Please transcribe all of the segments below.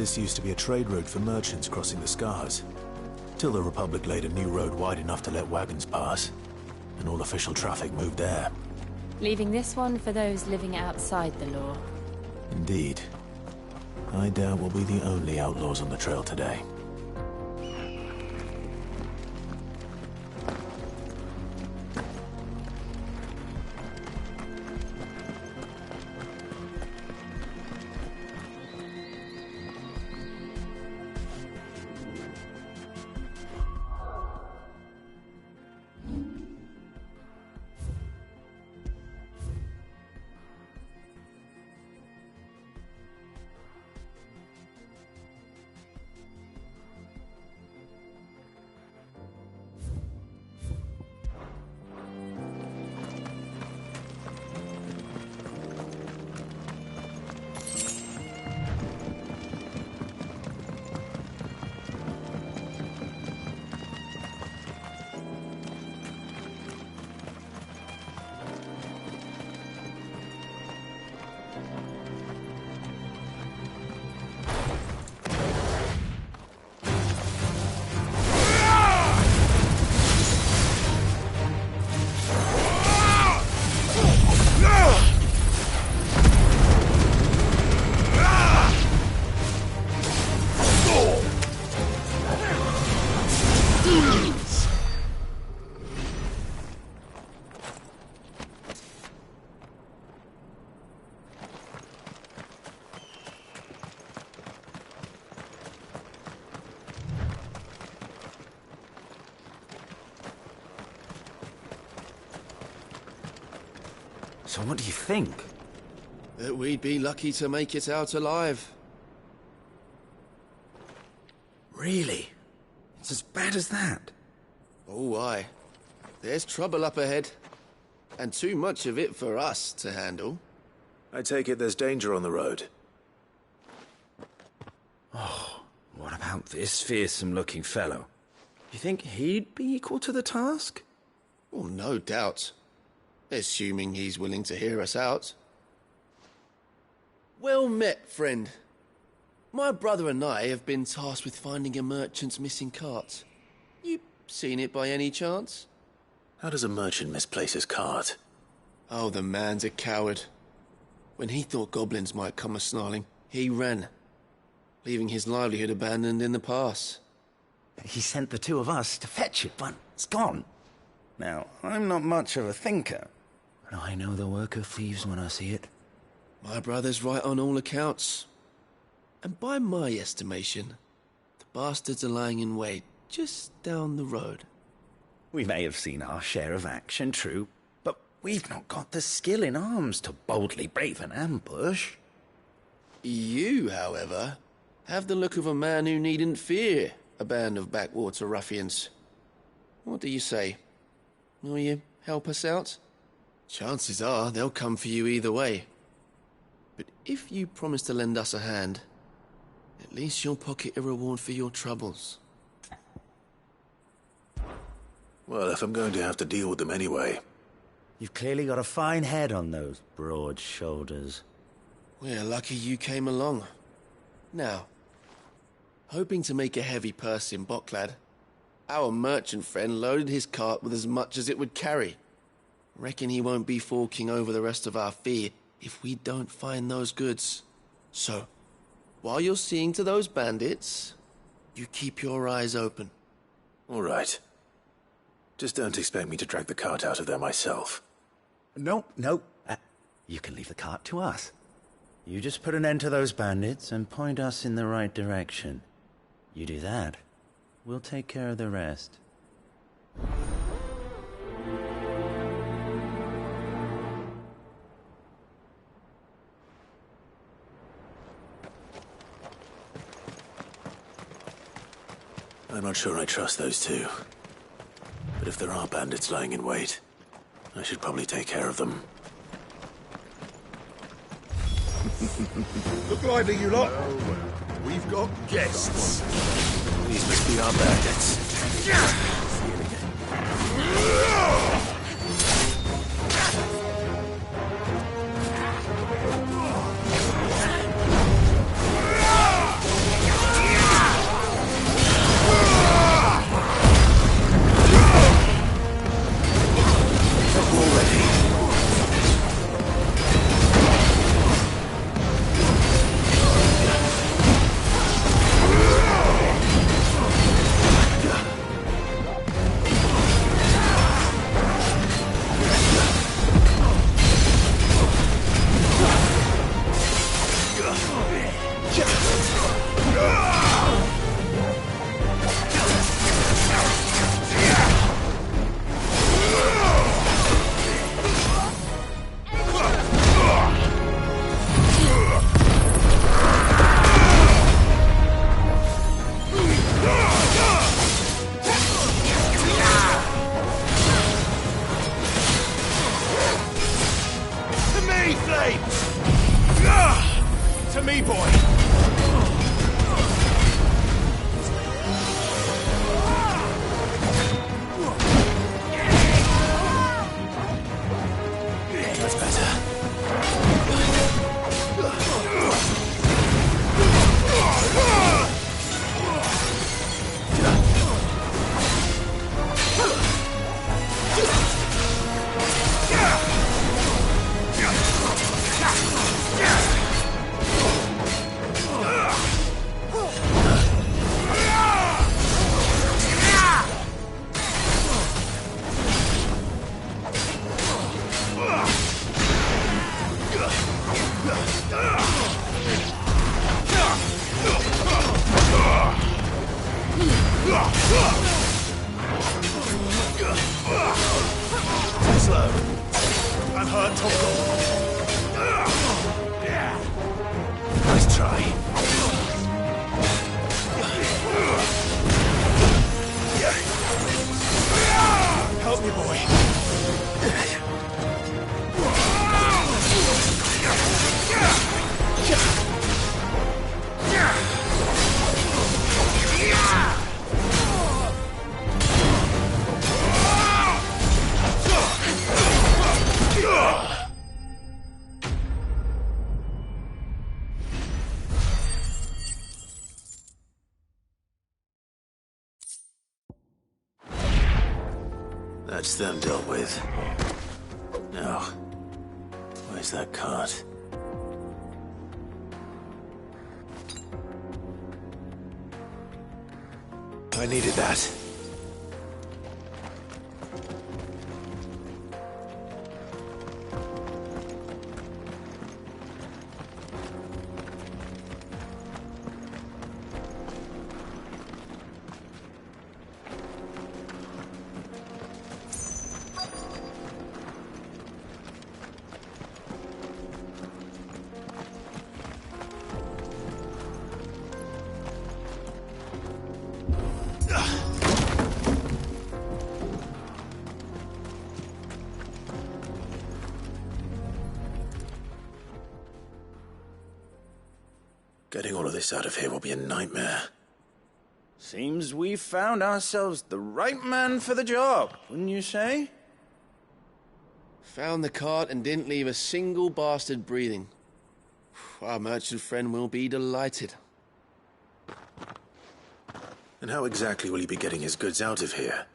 This used to be a trade route for merchants crossing the Scars, till the Republic laid a new road wide enough to let wagons pass, and all official traffic moved there. Leaving this one for those living outside the law. Indeed. I doubt we'll be the only outlaws on the trail today. So what do you think? That we'd be lucky to make it out alive. Really? It's as bad as that? Oh, aye. There's trouble up ahead. And too much of it for us to handle. I take it there's danger on the road. Oh, what about this fearsome-looking fellow? You think he'd be equal to the task? Well, no doubt. Assuming he's willing to hear us out. Well met, friend. My brother and I have been tasked with finding a merchant's missing cart. You seen it by any chance? How does a merchant misplace his cart? Oh, the man's a coward. When he thought goblins might come a-snarling, he ran, leaving his livelihood abandoned in the pass. He sent the two of us to fetch it, but it's gone. Now, I'm not much of a thinker, but I know the work of thieves when I see it. My brother's right on all accounts. And by my estimation, the bastards are lying in wait just down the road. We may have seen our share of action, true, but we've not got the skill in arms to boldly brave an ambush. You, however, have the look of a man who needn't fear a band of backwater ruffians. What do you say? Will you help us out? Chances are they'll come for you either way. But if you promise to lend us a hand, at least you'll pocket a reward for your troubles. Well, if I'm going to have to deal with them anyway. You've clearly got a fine head on those broad shoulders. We're lucky you came along. Now, hoping to make a heavy purse in Boklad, our merchant friend loaded his cart with as much as it would carry. Reckon he won't be forking over the rest of our fee if we don't find those goods. So, while you're seeing to those bandits, you keep your eyes open. All right. Just don't expect me to drag the cart out of there myself. No. You can leave the cart to us. You just put an end to those bandits and point us in the right direction. You do that, we'll take care of the rest. I'm not sure I trust those two. But if there are bandits lying in wait, I should probably take care of them. Look lively, you lot. We've got guests. These must be our bandits. That's them dealt with. Now, where's that cart? I needed that. Getting all of this out of here will be a nightmare. Seems we've found ourselves the right man for the job, wouldn't you say? Found the cart and didn't leave a single bastard breathing. Our merchant friend will be delighted. And how exactly will he be getting his goods out of here?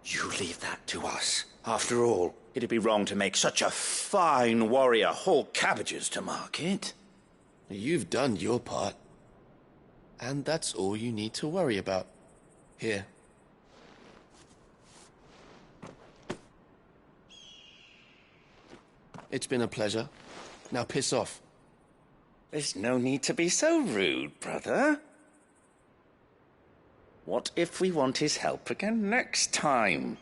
You leave that to us. After all, it'd be wrong to make such a fine warrior haul cabbages to market. You've done your part. And that's all you need to worry about. Here. It's been a pleasure. Now piss off. There's no need to be so rude, brother. What if we want his help again next time?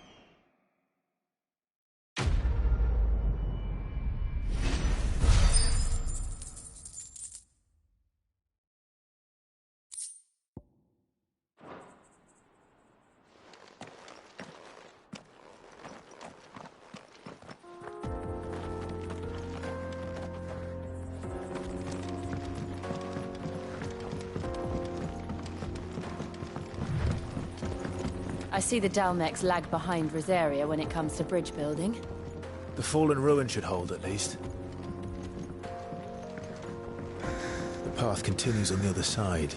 I see the Dalmex lag behind Rosaria when it comes to bridge building. The fallen ruin should hold, at least. The path continues on the other side.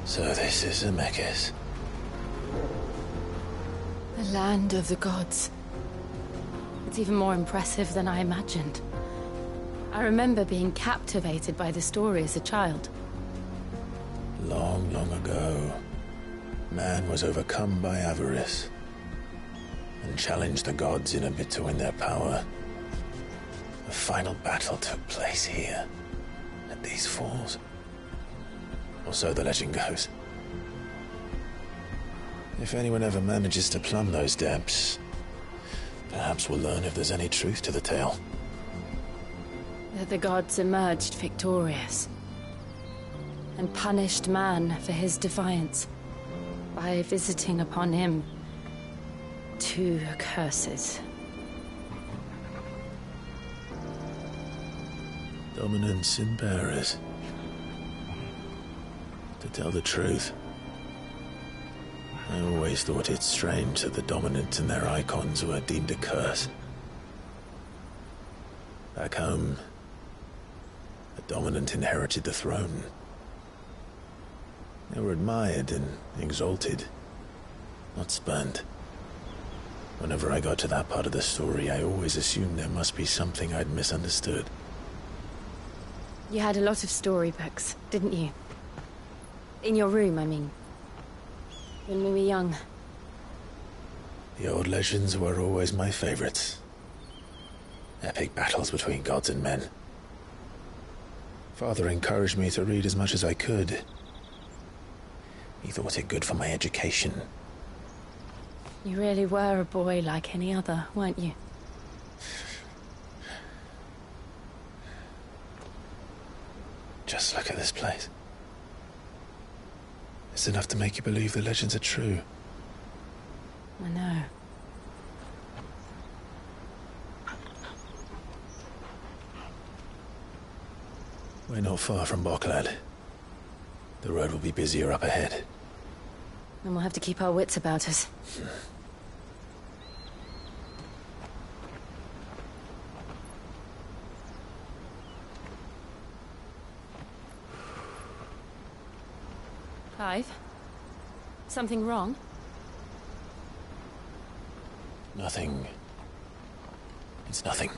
So this is Zemeckis. The land of the gods. It's even more impressive than I imagined. I remember being captivated by the story as a child. Long, long ago, man was overcome by avarice and challenged the gods in a bid to win their power. The final battle took place here, at these falls. Or so the legend goes. If anyone ever manages to plumb those depths, perhaps we'll learn if there's any truth to the tale. That the gods emerged victorious and punished man for his defiance by visiting upon him 2 curses. Dominance and bearers. To tell the truth, I always thought it strange that the dominant and their icons were deemed a curse. Back home, the dominant inherited the throne. They were admired and exalted, not spurned. Whenever I got to that part of the story, I always assumed there must be something I'd misunderstood. You had a lot of storybooks, didn't you? In your room, I mean. When we were young. The old legends were always my favorites. Epic battles between gods and men. Father encouraged me to read as much as I could. He thought it good for my education. You really were a boy like any other, weren't you? Just look at this place. It's enough to make you believe the legends are true. I know. We're not far from Boklad. The road will be busier up ahead. And we'll have to keep our wits about us. Clive? Something wrong? Nothing. It's nothing.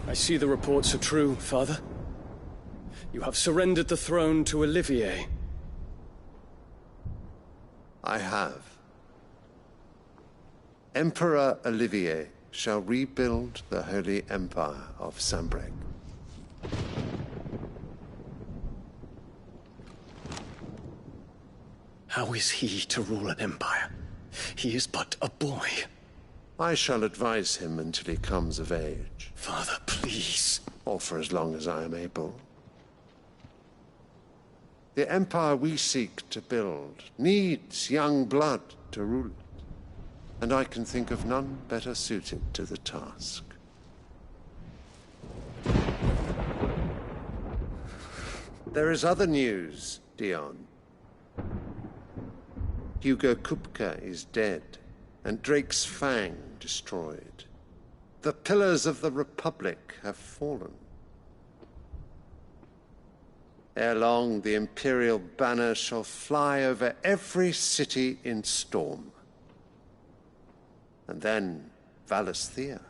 I see the reports are true, Father. You have surrendered the throne to Olivier. I have. Emperor Olivier shall rebuild the Holy Empire of Sanbreque. How is he to rule an empire? He is but a boy. I shall advise him until he comes of age. Father, please. Or for as long as I am able. The empire we seek to build needs young blood to rule it, and I can think of none better suited to the task. There is other news, Dion. Hugo Kupka is dead, and Drake's Fang destroyed. The pillars of the Republic have fallen. Ere long, the Imperial banner shall fly over every city in Storm. And then Valisthea.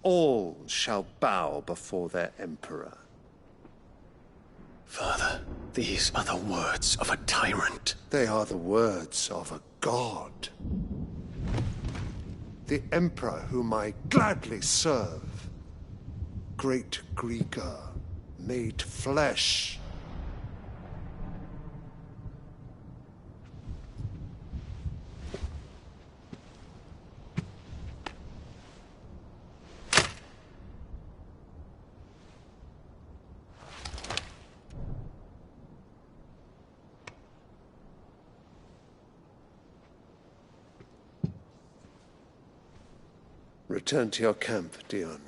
All shall bow before their Emperor. Father, these are the words of a tyrant. They are the words of a god. The Emperor whom I gladly serve. Great Grieger, made flesh. Return to your camp, Dion,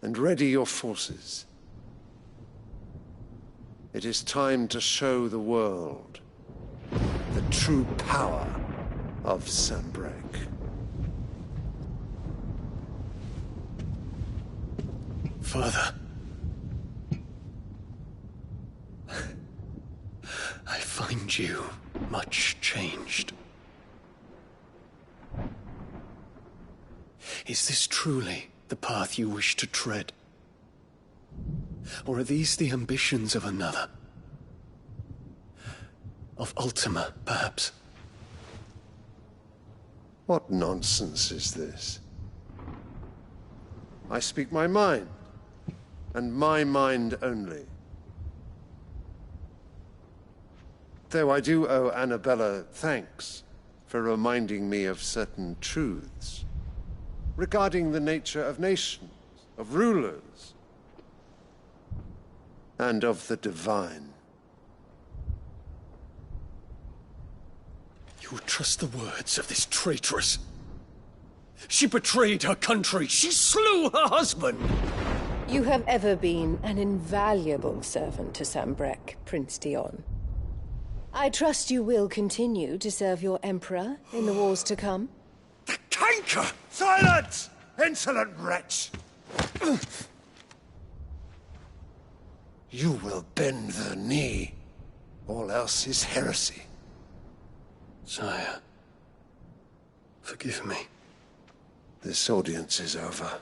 and ready your forces. It is time to show the world the true power of Sanbreque. Father. find you much changed. Is this truly the path you wish to tread? Or are these the ambitions of another? Of Ultima, perhaps? What nonsense is this? I speak my mind, and my mind only. Though I do owe Annabella thanks for reminding me of certain truths regarding the nature of nations, of rulers, and of the divine. You would trust the words of this traitress? She betrayed her country. She slew her husband. You have ever been an invaluable servant to Sambrek, Prince Dion. I trust you will continue to serve your Emperor in the wars to come. The canker! Silence! Insolent wretch! You will bend the knee. All else is heresy. Sire, forgive me. This audience is over.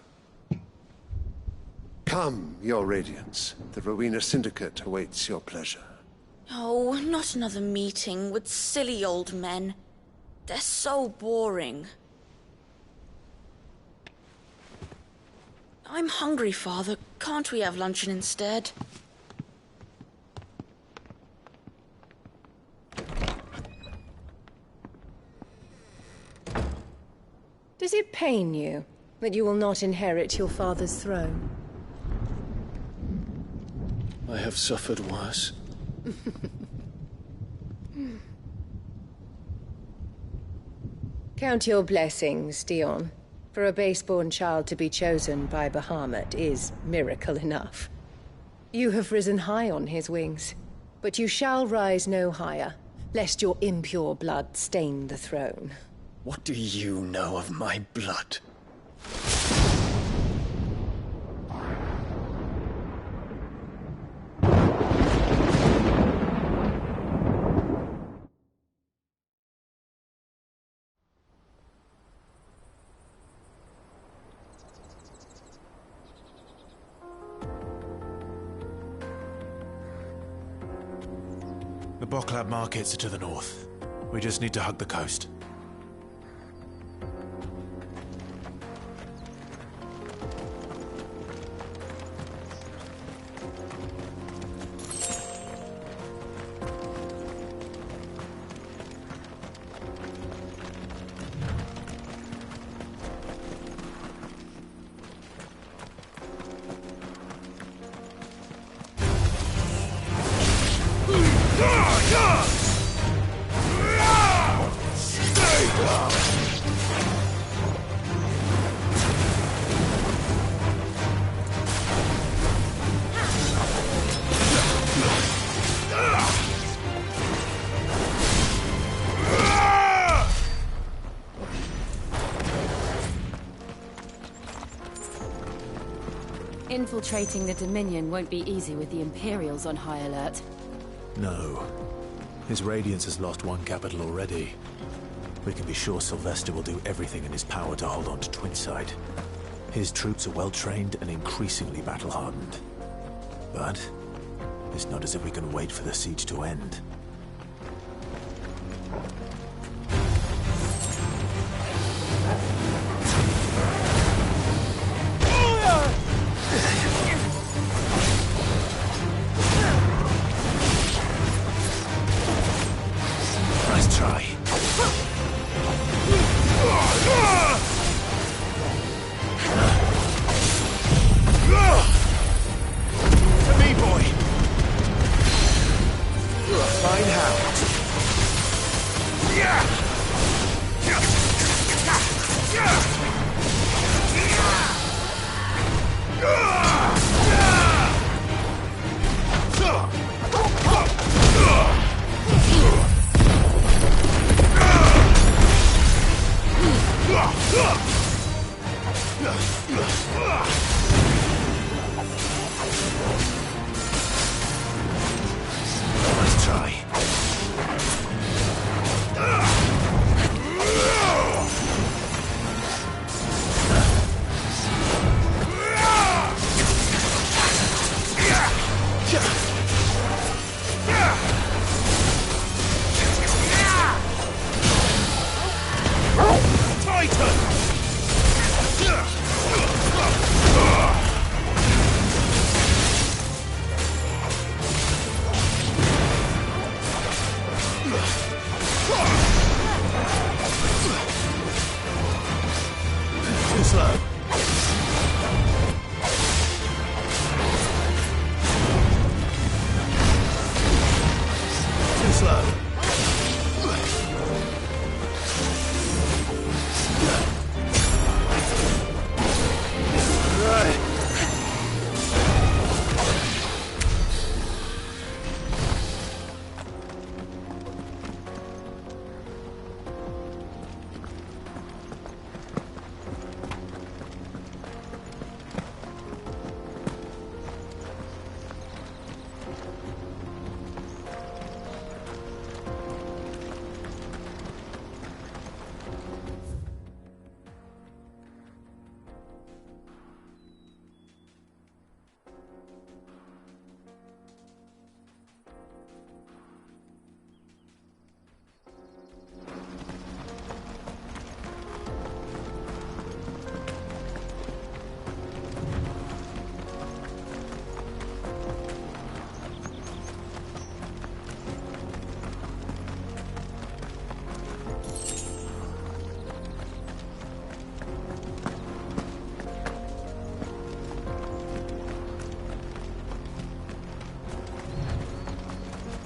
Come, your Radiance. The Rowena Syndicate awaits your pleasure. Oh, not another meeting with silly old men. They're so boring. I'm hungry, Father. Can't we have luncheon instead? Does it pain you that you will not inherit your father's throne? I have suffered worse. Count your blessings, Dion. For a base-born child to be chosen by Bahamut is miracle enough. You have risen high on his wings, but you shall rise no higher, lest your impure blood stain the throne. What do you know of my blood? The Boklad markets are to the north. We just need to hug the coast. Infiltrating the Dominion won't be easy with the Imperials on high alert. No. His Radiance has lost one capital already. We can be sure Sylvester will do everything in his power to hold on to Twinside. His troops are well-trained and increasingly battle-hardened. But it's not as if we can wait for the siege to end. Nice try. To me, boy. You're a fine hound.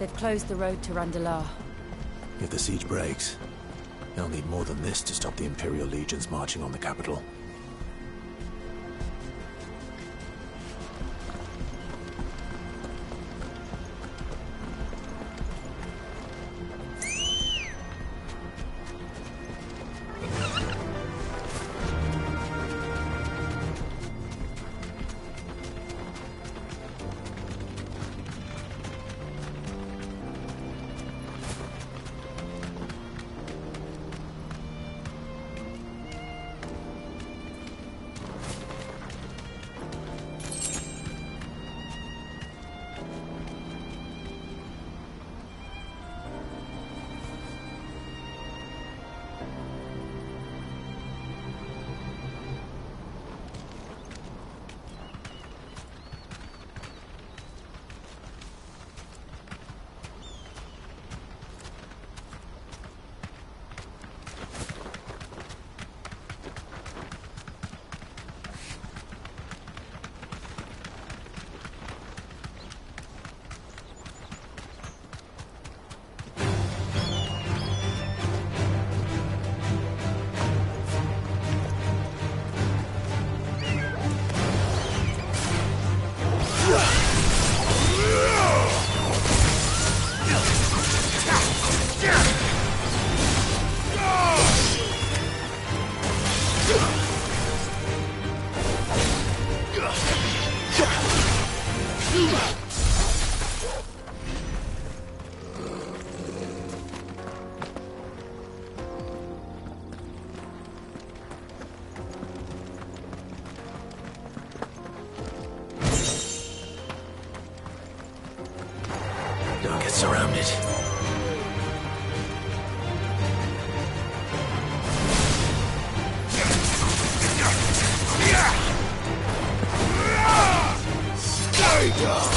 They've closed the road to Randalar. If the siege breaks, they'll need more than this to stop the Imperial legions marching on the capital. Surrounded. Stay down.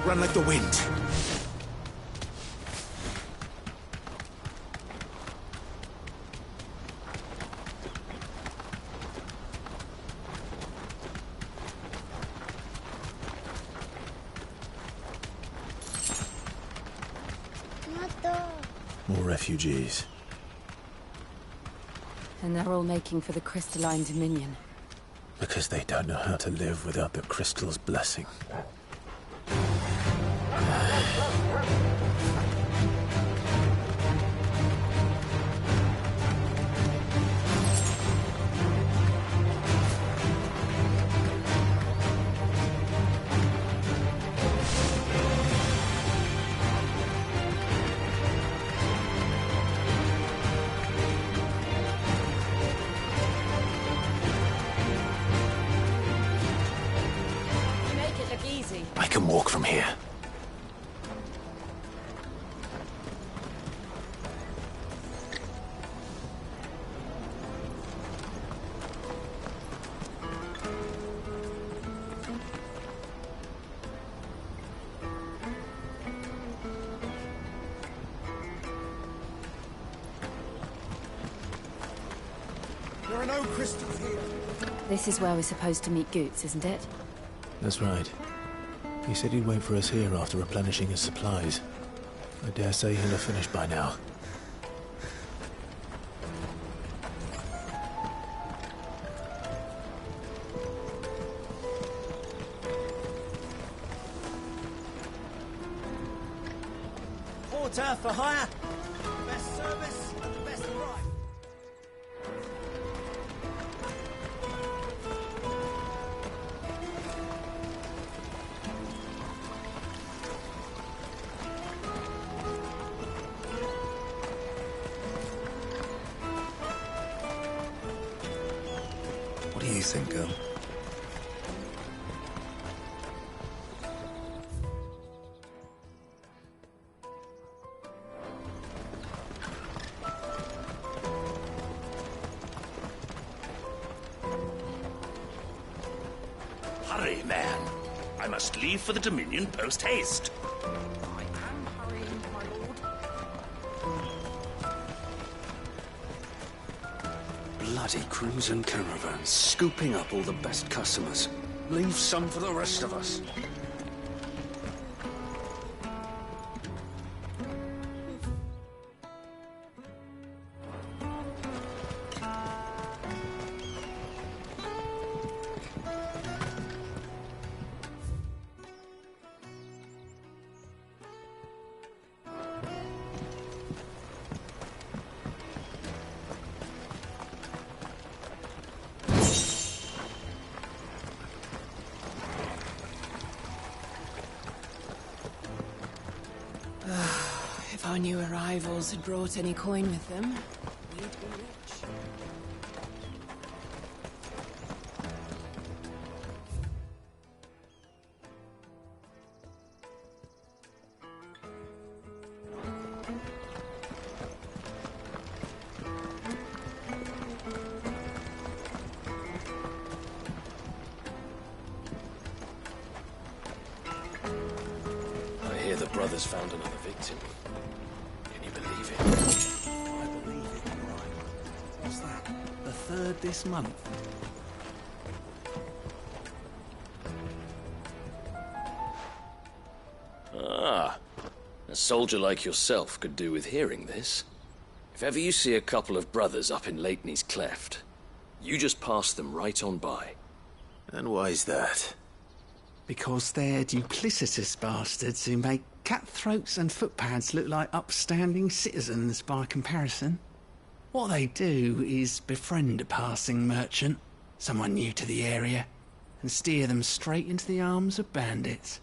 Run like the wind. More refugees. And they're all making for the crystalline dominion. Because they don't know how to live without the crystal's blessing. I can walk from here. There are no crystals here. This is where we're supposed to meet Goetz, isn't it? That's right. He said he'd wait for us here after replenishing his supplies. I dare say he'll have finished by now. Porter for hire. Best service and the best price. What do you think, girl? Hurry, man. I must leave for the Dominion post-haste. I am hurrying, my lord. Bloody crews and caravans, scooping up all the best customers. Leave some for the rest of us. If our new arrivals had brought any coin with them, we'd be rich. I hear the brothers found another victim. Can you believe it? I believe it, right. What's that? The third this month? Ah, a soldier like yourself could do with hearing this. If ever you see a couple of brothers up in Lakeney's Cleft, you just pass them right on by. And why is that? Because they're duplicitous bastards who make cutthroats and footpads look like upstanding citizens by comparison. What they do is befriend a passing merchant, someone new to the area, and steer them straight into the arms of bandits.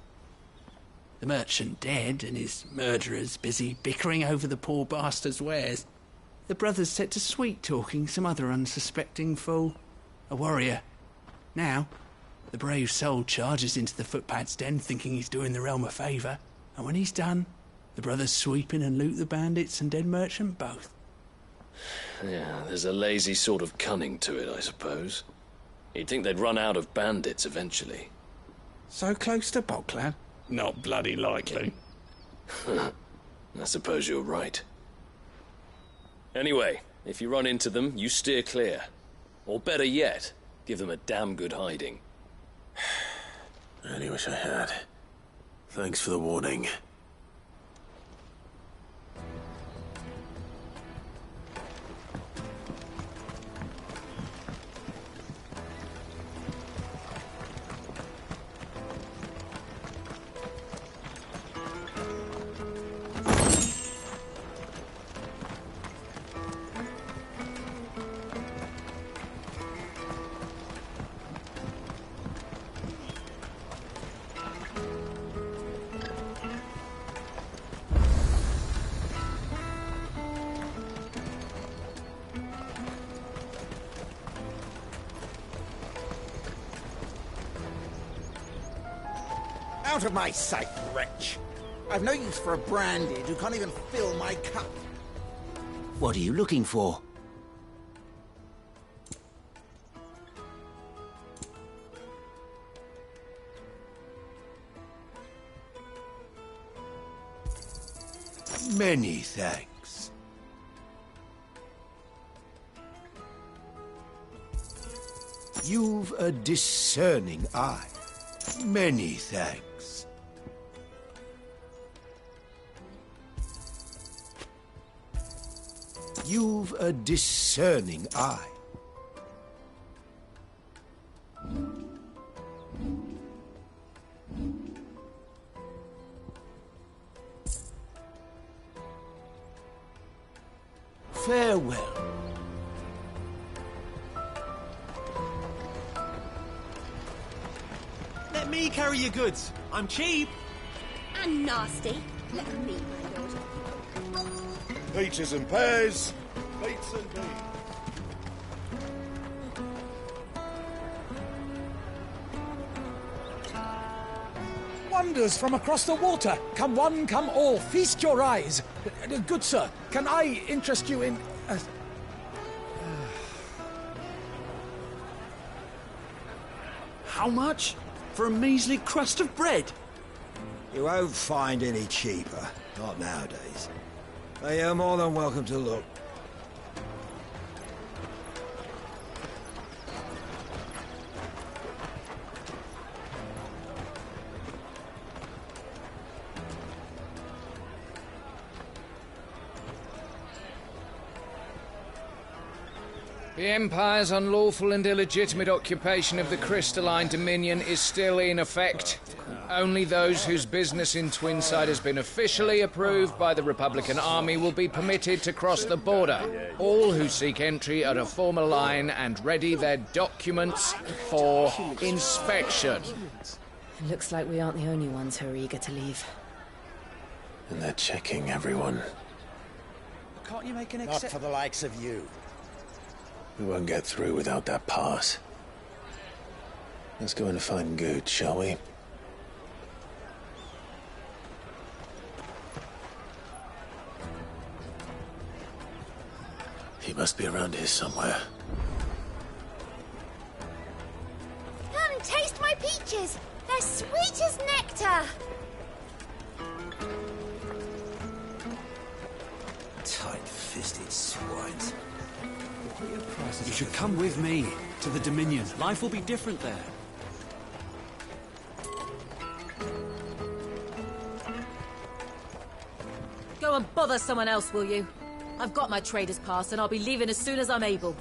The merchant dead and his murderers busy bickering over the poor bastard's wares. The brothers set to sweet-talking some other unsuspecting fool, a warrior. Now, the brave soul charges into the footpad's den thinking he's doing the realm a favour, and when he's done, the brothers sweep in and loot the bandits and dead merchant both. Yeah, there's a lazy sort of cunning to it, I suppose. You'd think they'd run out of bandits eventually. So close to Boklad? Not bloody likely. I suppose you're right. Anyway, if you run into them, you steer clear. Or better yet, give them a damn good hiding. I only wish I had. Thanks for the warning. out of my sight, wretch! I've no use for a branded who can't even fill my cup. What are you looking for? Many thanks. You've a discerning eye. Many thanks. You've a discerning eye. Farewell. Let me carry your goods. I'm cheap. And nasty. Let me, my lord. Peaches and pears. Beets and beans. Wonders from across the water. Come one, come all. Feast your eyes. Good sir, can I interest you in... How much? For a measly crust of bread? You won't find any cheaper. Not nowadays. But you're more than welcome to look. The Empire's unlawful and illegitimate occupation of the Crystalline Dominion is still in effect. Only those whose business in Twinside has been officially approved by the Republican Army will be permitted to cross the border. All who seek entry are to form a line and ready their documents for inspection. It looks like we aren't the only ones who are eager to leave. And they're checking everyone. Can't you make an exception? Not for the likes of you. We won't get through without that pass. Let's go in and find Goetz, shall we? He must be around here somewhere. Come, taste my peaches! They're sweet as nectar! Tight-fisted swines. You should come with me to the Dominion. Life will be different there. Go and bother someone else, will you? I've got my trader's pass and I'll be leaving as soon as I'm able.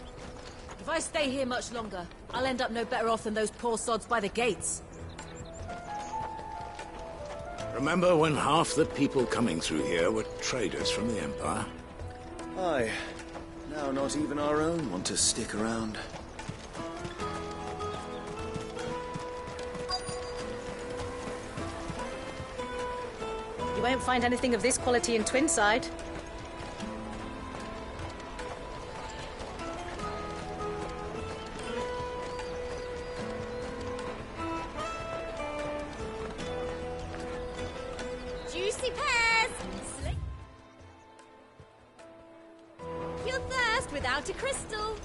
If I stay here much longer, I'll end up no better off than those poor sods by the gates. Remember when half the people coming through here were traders from the Empire? Aye. Now not even our own want to stick around. You won't find anything of this quality in Twinside. Juicy pears! You'll thirst without a crystal.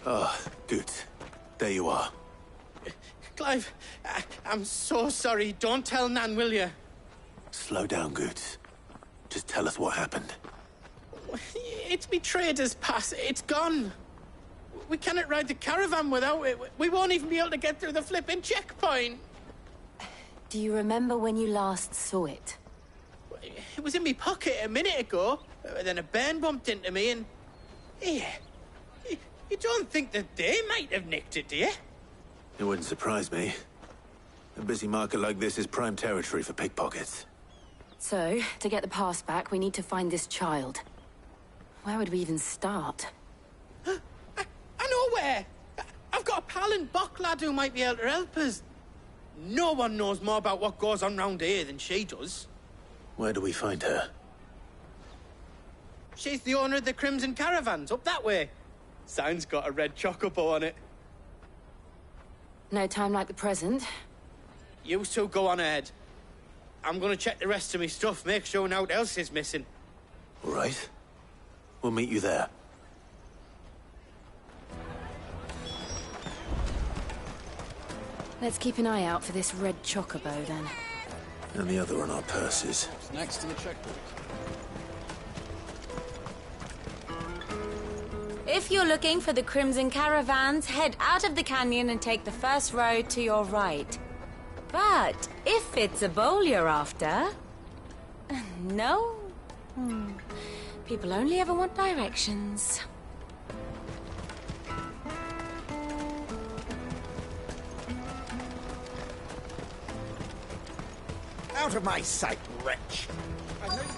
Ah, Goetz. There you are. Clive, I'm so sorry. Don't tell Nan, will you? Slow down, Goetz. Just tell us what happened. It's me trader's pass. It's gone. We cannot ride the caravan without it. We won't even be able to get through the flipping checkpoint. Do you remember when you last saw it? It was in my pocket a minute ago. Then a bairn bumped into me and... Yeah. You don't think that they might have nicked it, do you? It wouldn't surprise me. A busy market like this is prime territory for pickpockets. So, to get the pass back, we need to find this child. Where would we even start? I know where! I've got a pal in Boklad who might be able to help us. No one knows more about what goes on round here than she does. Where do we find her? She's the owner of the Crimson Caravans, up that way. Sign's got a red chocobo on it. No time like the present. You two go on ahead. I'm gonna check the rest of my stuff, make sure naught else is missing. All right. We'll meet you there. Let's keep an eye out for this red chocobo, then. And the other on our purses. It's next to the checkpoint. If you're looking for the Crimson Caravans, head out of the canyon and take the first road to your right. But if it's a bowl you're after... No? People only ever want directions. Out of my sight, wretch! I know you...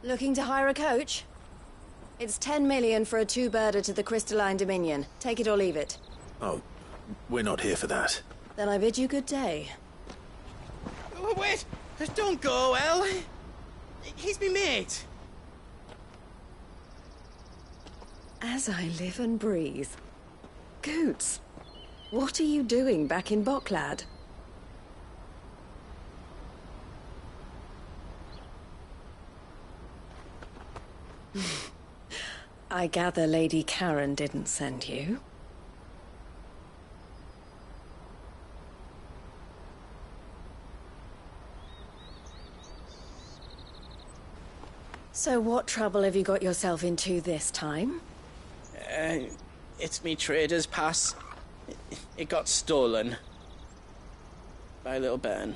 Looking to hire a coach? It's 10 million for a two-birder to the Crystalline Dominion. Take it or leave it. Oh, we're not here for that. Then I bid you good day. Oh, wait! Don't go, El! He's me mate. As I live and breathe. Goetz, what are you doing back in Boklad? I gather Lady Karen didn't send you. So what trouble have you got yourself into this time? It's me trader's pass. It got stolen. By little Ben.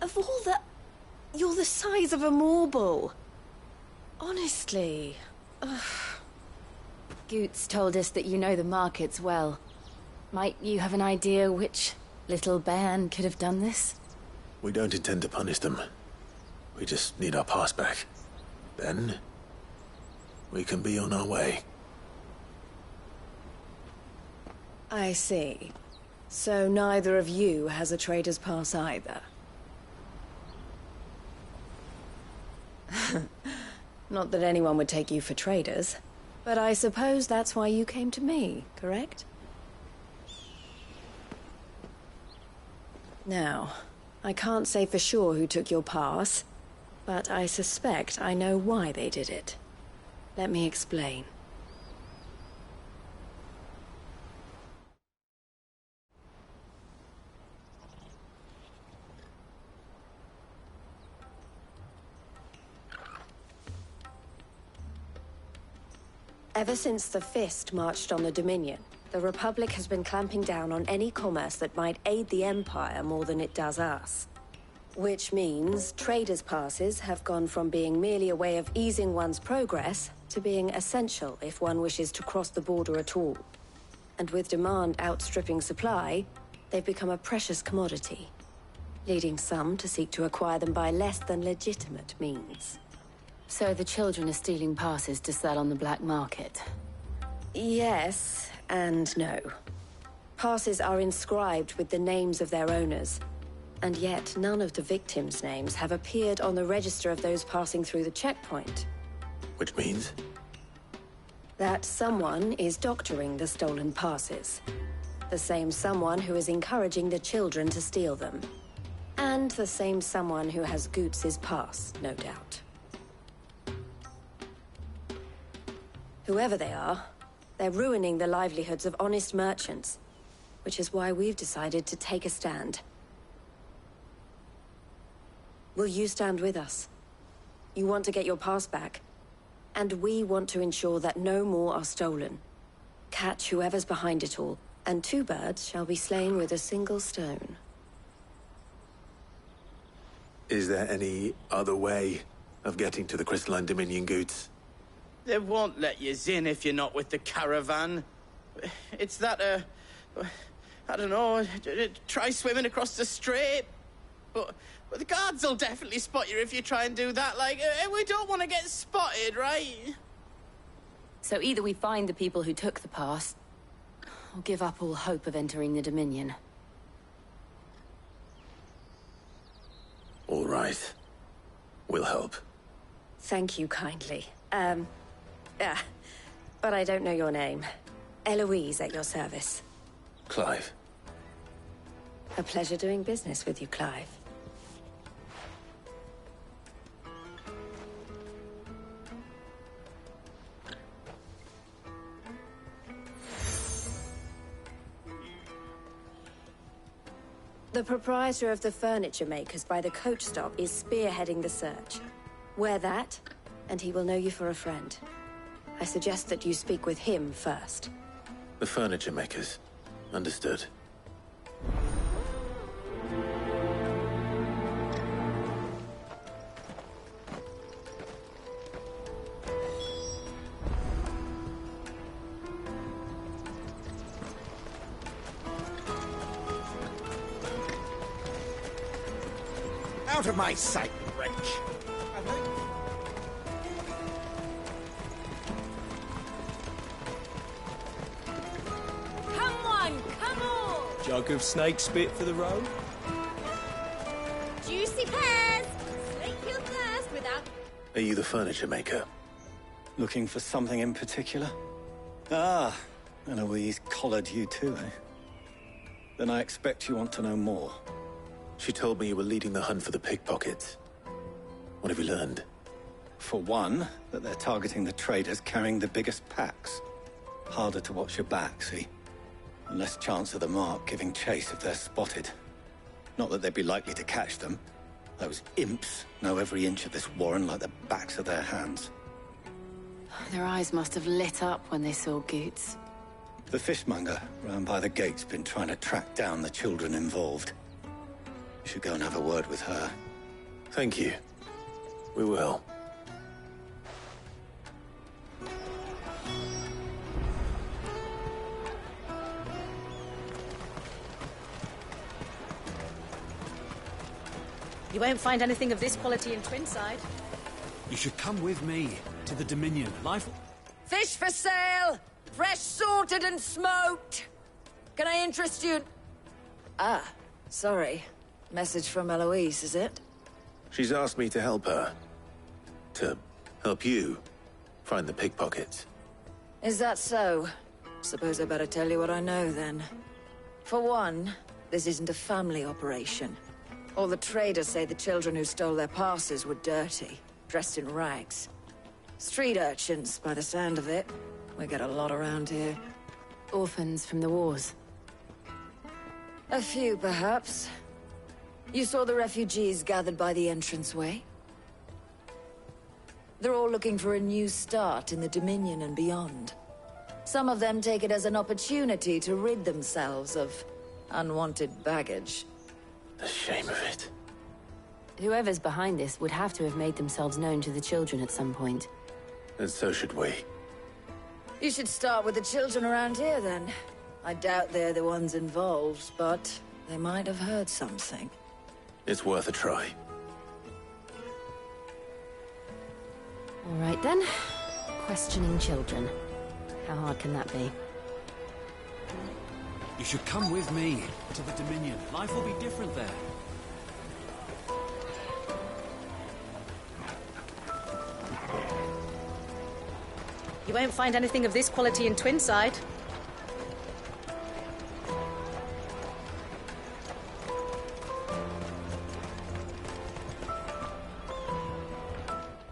Of all the... You're the size of a marble. Honestly. Ugh. Goetz told us that you know the markets well. Might you have an idea which little bairn could have done this? We don't intend to punish them. We just need our pass back. Then, we can be on our way. I see. So neither of you has a trader's pass either. Not that anyone would take you for traders, but I suppose that's why you came to me, correct? Now, I can't say for sure who took your pass, but I suspect I know why they did it. Let me explain. Ever since the Fist marched on the Dominion, the Republic has been clamping down on any commerce that might aid the Empire more than it does us. Which means traders' passes have gone from being merely a way of easing one's progress to being essential if one wishes to cross the border at all. And with demand outstripping supply, they've become a precious commodity, leading some to seek to acquire them by less than legitimate means. So the children are stealing passes to sell on the black market? Yes, and no. Passes are inscribed with the names of their owners, and yet none of the victims' names have appeared on the register of those passing through the checkpoint. Which means? That someone is doctoring the stolen passes. The same someone who is encouraging the children to steal them. And the same someone who has Goetz's pass, no doubt. Whoever they are, they're ruining the livelihoods of honest merchants, which is why we've decided to take a stand. Will you stand with us? You want to get your pass back, and we want to ensure that no more are stolen. Catch whoever's behind it all, and two birds shall be slain with a single stone. Is there any other way of getting to the Crystalline Dominion, Goetz? They won't let you in if you're not with the caravan. It's that, I don't know, try swimming across the strait. But But the guards will definitely spot you if you try and do that. Like, we don't want to get spotted, right? So either we find the people who took the pass, or give up all hope of entering the Dominion. All right. We'll help. Thank you kindly. But I don't know your name. Eloise at your service. Clive. A pleasure doing business with you, Clive. The proprietor of the furniture makers by the coach stop is spearheading the search. Wear that, and he will know you for a friend. I suggest that you speak with him first. The furniture makers. Understood. Out of my sight, wretch! Come on, come on! Jug of snake spit for the road? Juicy pears! Slake your thirst without... Are you the furniture maker? Looking for something in particular? Ah, Eloise collared you too, eh? Then I expect you want to know more. She told me you were leading the hunt for the pickpockets. What have you learned? For one, that they're targeting the traders carrying the biggest packs. Harder to watch your back, see? And less chance of the mark giving chase if they're spotted. Not that they'd be likely to catch them. Those imps know every inch of this warren like the backs of their hands. Their eyes must have lit up when they saw Goetz. The fishmonger round by the gate's been trying to track down the children involved. You should go and have a word with her. Thank you. We will. You won't find anything of this quality in Twinside. You should come with me to the Dominion. Life... Fish for sale! Fresh salted and smoked! Can I interest you? Ah, sorry. Message from Eloise, is it? She's asked me to help her. To help you find the pickpockets. Is that so? Suppose I better tell you what I know, then. For one, this isn't a family operation. All the traders say the children who stole their passes were dirty, dressed in rags. Street urchins, by the sound of it. We get a lot around here. Orphans from the wars. A few, perhaps. You saw the refugees gathered by the entranceway? They're all looking for a new start in the Dominion and beyond. Some of them take it as an opportunity to rid themselves of unwanted baggage. The shame of it. Whoever's behind this would have to have made themselves known to the children at some point. And so should we. You should start with the children around here, then. I doubt they're the ones involved, but they might have heard something. It's worth a try. All right, then. Questioning children. How hard can that be? You should come with me to the Dominion. Life will be different there. You won't find anything of this quality in Twinside.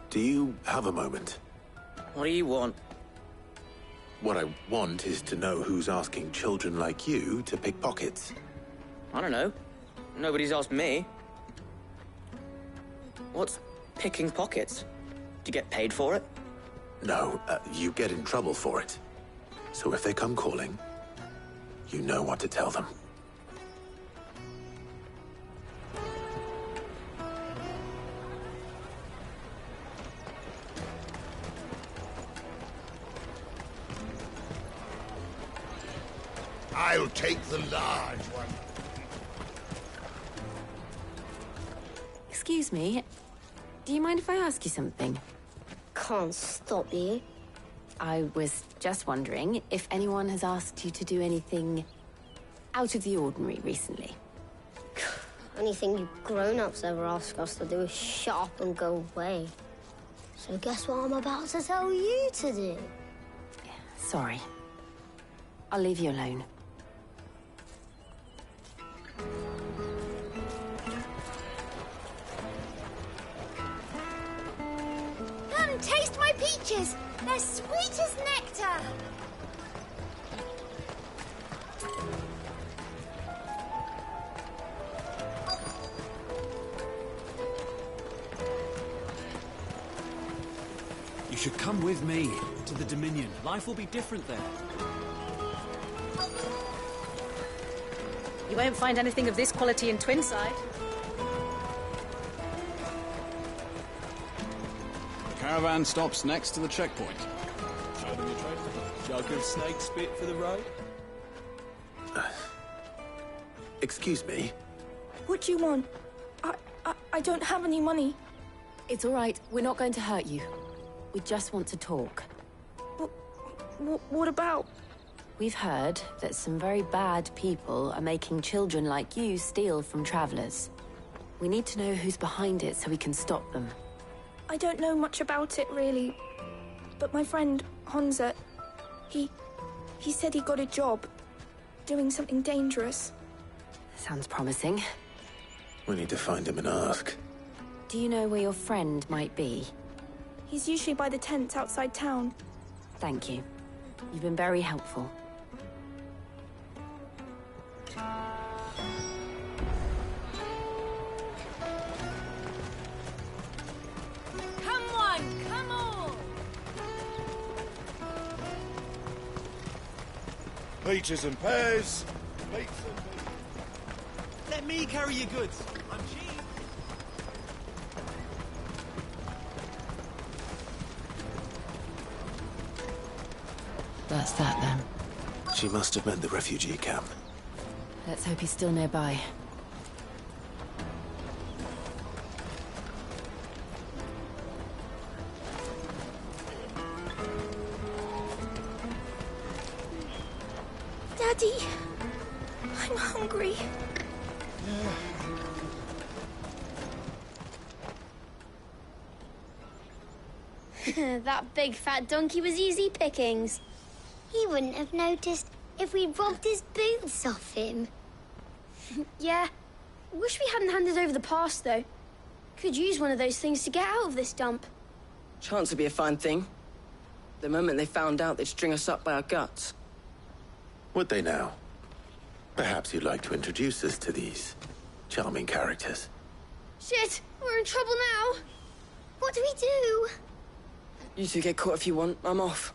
Do you have a moment? What do you want? What I want is to know who's asking children like you to pick pockets. I don't know. Nobody's asked me. What's picking pockets? Do you get paid for it? No, you get in trouble for it. So if they come calling, you know what to tell them. I'll take the large one. Excuse me. Do you mind if I ask you something? Can't stop you. I was just wondering if anyone has asked you to do anything out of the ordinary recently. Anything you grown-ups ever ask us to do is shut up and go away. So guess what I'm about to tell you to do? Sorry. I'll leave you alone. Come taste my peaches! They're sweet as nectar! You should come with me to the Dominion. Life will be different there. You won't find anything of this quality in Twinside. The caravan stops next to the checkpoint. Show them your trade. Jug of snake spit for the road. Excuse me? What do you want? I don't have any money. It's all right. We're not going to hurt you. We just want to talk. What about? We've heard that some very bad people are making children like you steal from travelers. We need to know who's behind it so we can stop them. I don't know much about it, really. But my friend, Hansa, he said he got a job doing something dangerous. Sounds promising. We need to find him and ask. Do you know where your friend might be? He's usually by the tents outside town. Thank you. You've been very helpful. Come on, come on! Peaches and pears. Let me carry your goods. I'm cheap. That's that, then. She must have meant the refugee camp. Let's hope he's still nearby. Daddy, I'm hungry. That big fat donkey was easy pickings. He wouldn't have noticed if we'd robbed his boots off him. Yeah. Wish we hadn't handed over the pass, though. Could use one of those things to get out of this dump. Chance would be a fine thing. The moment they found out, they'd string us up by our guts. Would they now? Perhaps you'd like to introduce us to these charming characters. Shit, we're in trouble now. What do we do? You two get caught if you want. I'm off.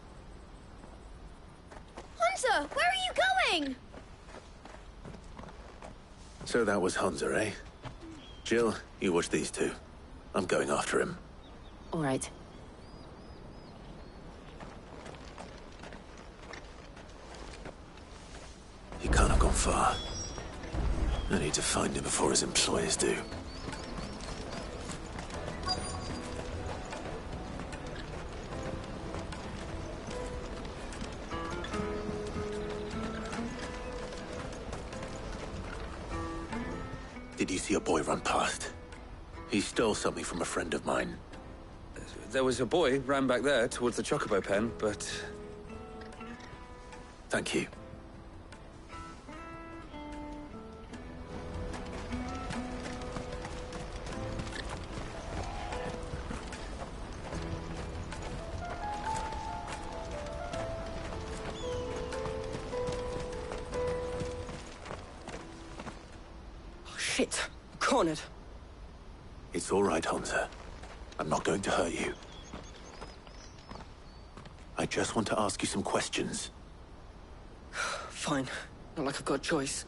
Hunter, where are you going? So that was Hunter, eh? Jill, you watch these two. I'm going after him. All right. He can't have gone far. I need to find him before his employers do. Did you see a boy run past? He stole something from a friend of mine. There was a boy ran back there towards the chocobo pen, but... Thank you. Shit! Cornered! It's all right, Hunter. I'm not going to hurt you. I just want to ask you some questions. Fine. Not like I've got a choice.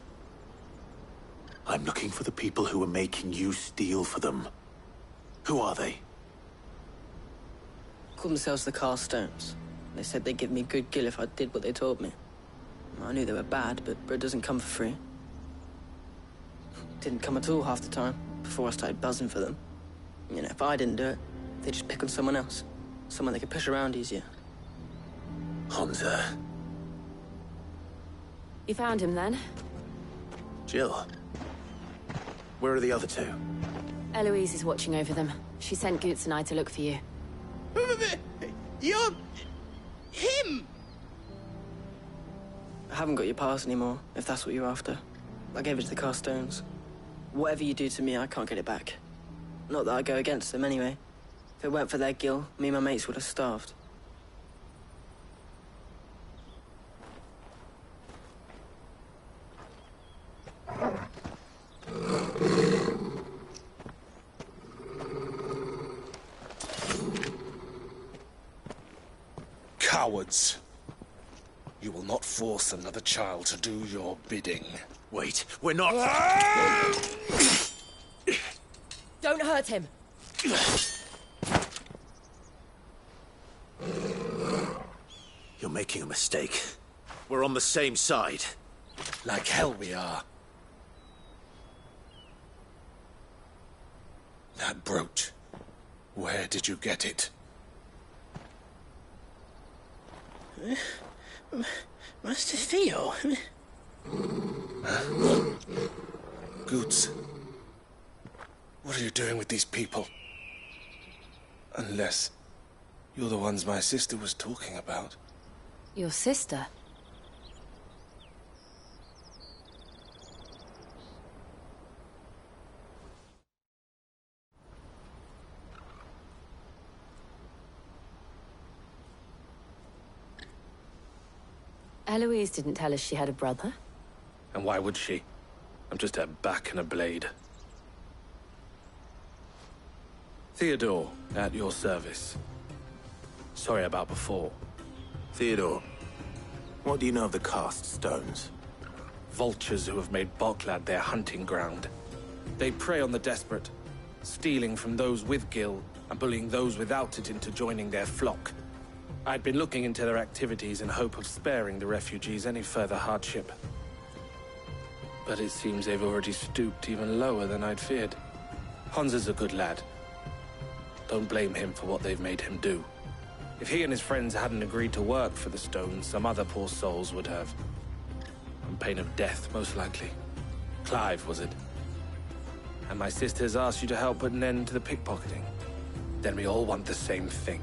I'm looking for the people who are making you steal for them. Who are they? Called themselves the Carstones. They said they'd give me good gill if I did what they told me. I knew they were bad, but bread doesn't come for free. Didn't come at all half the time, before I started buzzing for them. You know, if I didn't do it, they'd just pick on someone else. Someone they could push around easier. Hansa. You found him then? Jill. Where are the other two? Eloise is watching over them. She sent Goetz and I to look for you. You're... him! I haven't got your pass anymore, if that's what you're after. I gave it to the Carstones. Whatever you do to me, I can't get it back. Not that I go against them, anyway. If it weren't for their gil, me and my mates would have starved. Cowards. You will not force another child to do your bidding. Wait, we're not... Don't hurt him. You're making a mistake. We're on the same side. Like hell we are. That brooch. Where did you get it? Master Theo? Goetz. What are you doing with these people? Unless you're the ones my sister was talking about. Your sister? Eloise didn't tell us she had a brother. And why would she? I'm just her back and a blade. Theodore, at your service. Sorry about before. Theodore, what do you know of the cast stones? Vultures who have made Boklad their hunting ground. They prey on the desperate, stealing from those with gil and bullying those without it into joining their flock. I'd been looking into their activities in hope of sparing the refugees any further hardship. But it seems they've already stooped even lower than I'd feared. Hansa's a good lad. Don't blame him for what they've made him do. If he and his friends hadn't agreed to work for the stones, some other poor souls would have. On pain of death, most likely. Clive, was it? And my sisters asked you to help put an end to the pickpocketing. Then we all want the same thing.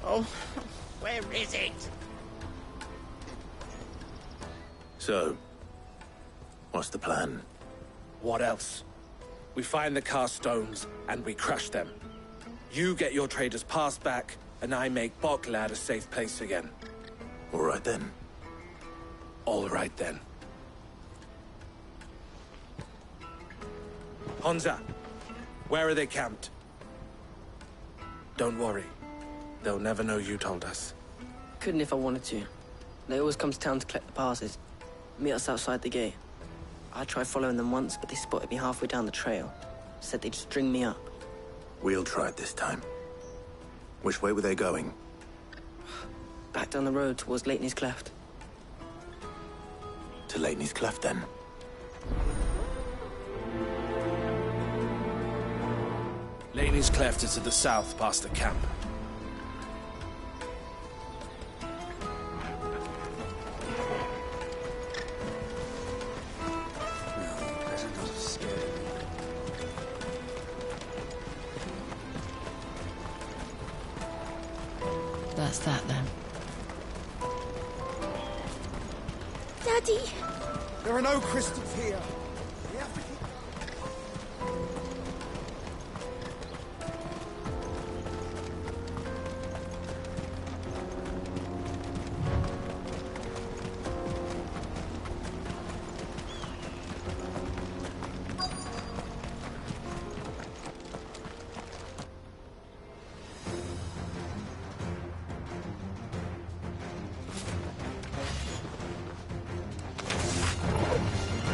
Oh, where is it? So, what's the plan? What else? We find the cast stones, and we crush them. You get your trader's pass back, and I make Boklad a safe place again. All right then. All right then. Hansa, where are they camped? Don't worry. They'll never know you told us. Couldn't if I wanted to. They always come to town to collect the passes. Meet us outside the gate. I tried following them once, but they spotted me halfway down the trail. Said they'd string me up. We'll try it this time. Which way were they going? Back down the road towards Leighton's Cleft. To Leighton's Cleft, then. Leighton's Cleft is to the south, past the camp. That's that, then. Daddy! There are no crystals here. We have to keep...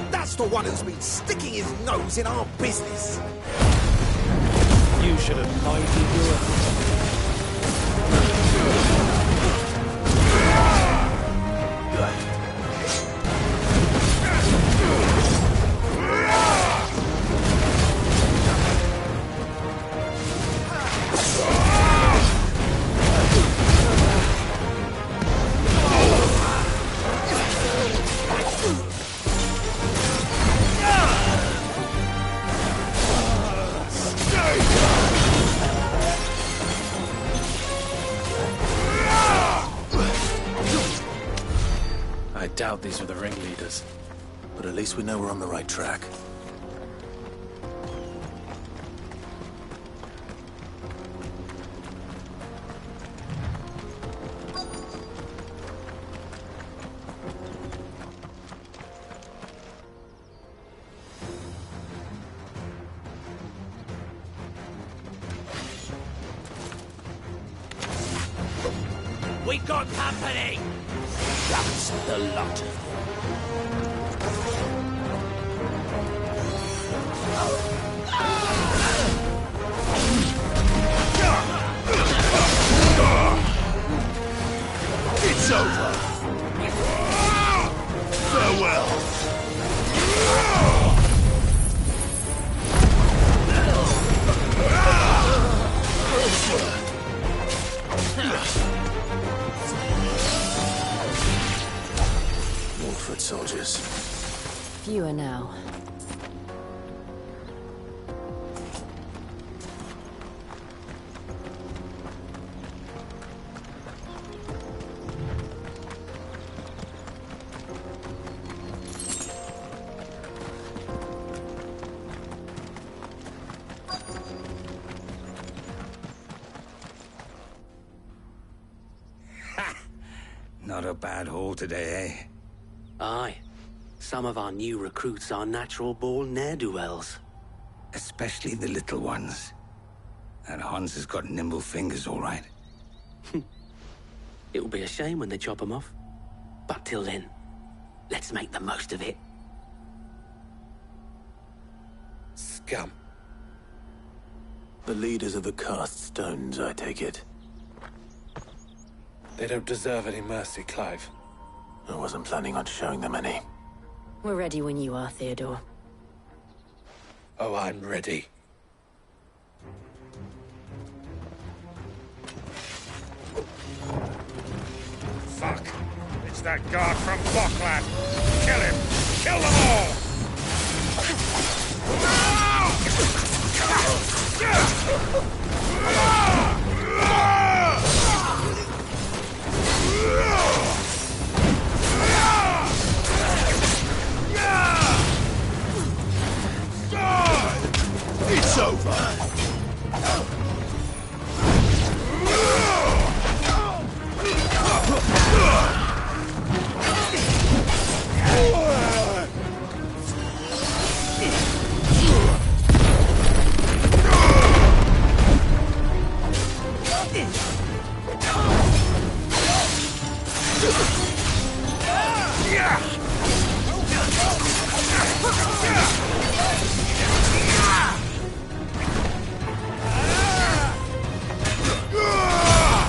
That's the one who's been sticking his nose in our business. You should have bided your... I doubt these were the ringleaders, but at least we know we're on the right track. We got company! That's the lot of It's over. Farewell. More foot soldiers. Fewer now. Not a bad haul today, eh? Aye. Some of our new recruits are natural-born ne'er-do-wells. Especially the little ones. And Hans has got nimble fingers, all right. It'll be a shame when they chop them off. But till then, let's make the most of it. Scum. The leaders of the cast stones, I take it. They don't deserve any mercy, Clive. I wasn't planning on showing them any. We're ready when you are, Theodore. Oh, I'm ready. Fuck. It's that guard from Boklad. Kill him. Kill them all. It's over.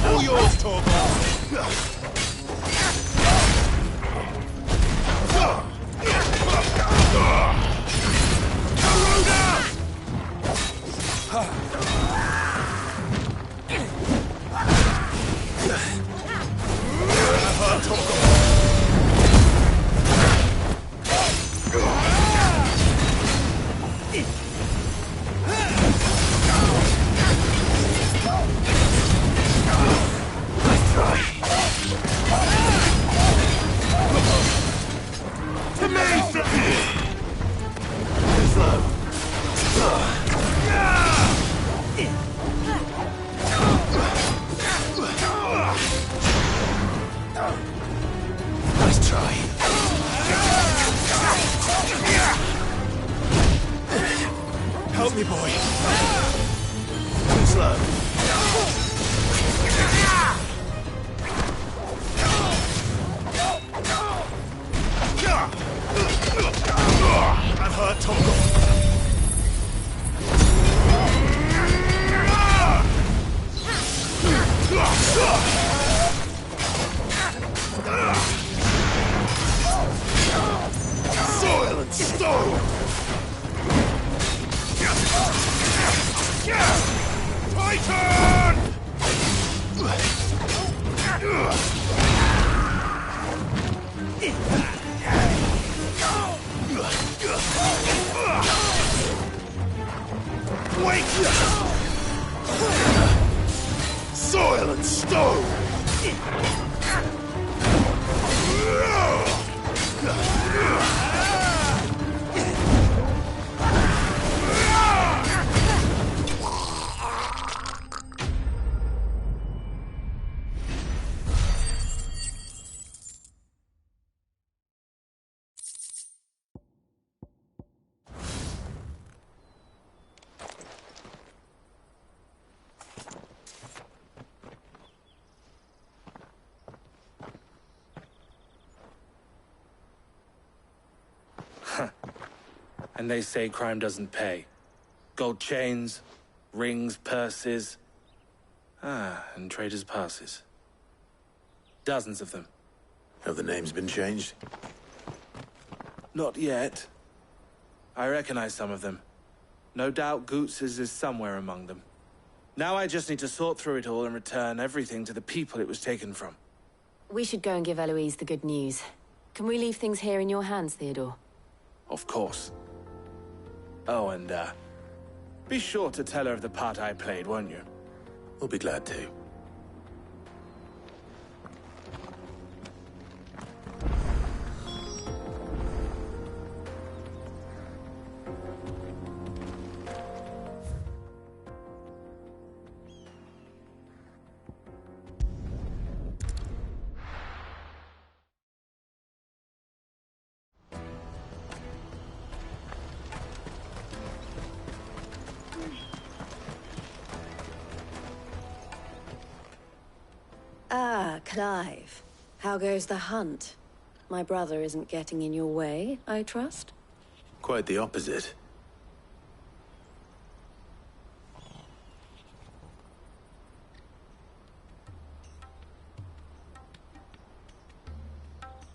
All yours, Torvald. Nice try. Help me, boy. Too slow. That hurt, Toggle. Soil and stone! Titan! Wait! Soil and stone! And they say crime doesn't pay. Gold chains, rings, purses. And traders' passes. Dozens of them. Have the names been changed? Not yet. I recognize some of them. No doubt Goetz's is somewhere among them. Now I just need to sort through it all and return everything to the people it was taken from. We should go and give Eloise the good news. Can we leave things here in your hands, Theodore? Of course. Oh, and, be sure to tell her of the part I played, won't you? We'll be glad to. Clive, how goes the hunt? My brother isn't getting in your way, I trust? Quite the opposite.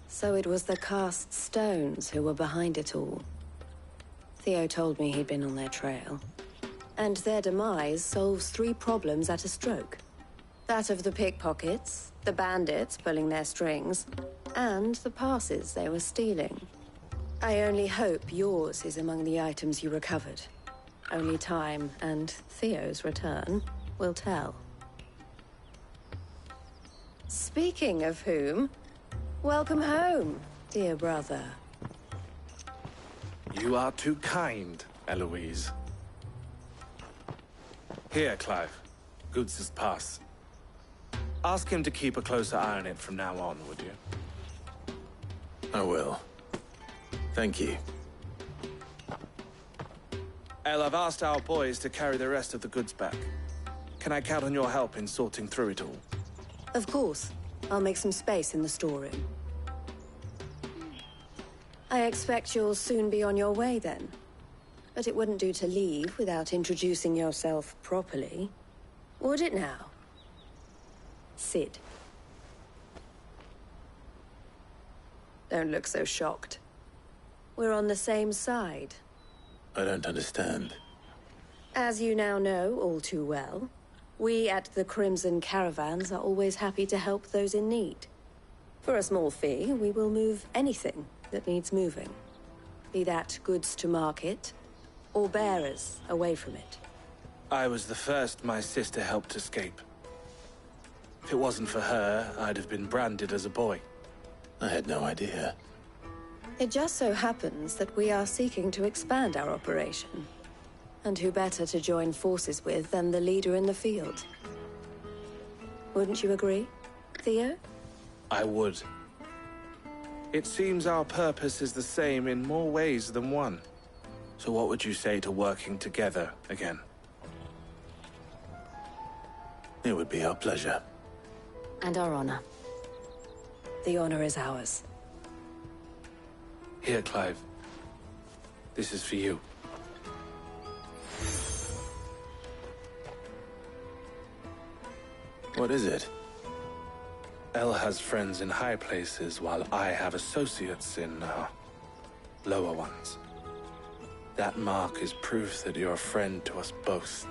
So it was the cast stones who were behind it all. Theo told me he'd been on their trail. And their demise solves 3 problems at a stroke. That of the pickpockets, the bandits pulling their strings, and the passes they were stealing. I only hope yours is among the items you recovered. Only time and Theo's return will tell. Speaking of whom, welcome home, dear brother. You are too kind, Eloise. Here, Clive. Goetz's pass. Ask him to keep a closer eye on it from now on, would you? I will. Thank you. El, I've asked our boys to carry the rest of the goods back. Can I count on your help in sorting through it all? Of course. I'll make some space in the storeroom. I expect you'll soon be on your way then. But it wouldn't do to leave without introducing yourself properly. Would it now? Sid. Don't look so shocked. We're on the same side. I don't understand. As you now know all too well, we at the Crimson Caravans are always happy to help those in need. For a small fee, we will move anything that needs moving. Be that goods to market, or bearers away from it. I was the first my sister helped escape. If it wasn't for her, I'd have been branded as a boy. I had no idea. It just so happens that we are seeking to expand our operation. And who better to join forces with than the leader in the field? Wouldn't you agree, Theo? I would. It seems our purpose is the same in more ways than one. So what would you say to working together again? It would be our pleasure. And our honor. The honor is ours. Here, Clive. This is for you. What is it? El has friends in high places, while I have associates in, lower ones. That mark is proof that you're a friend to us both.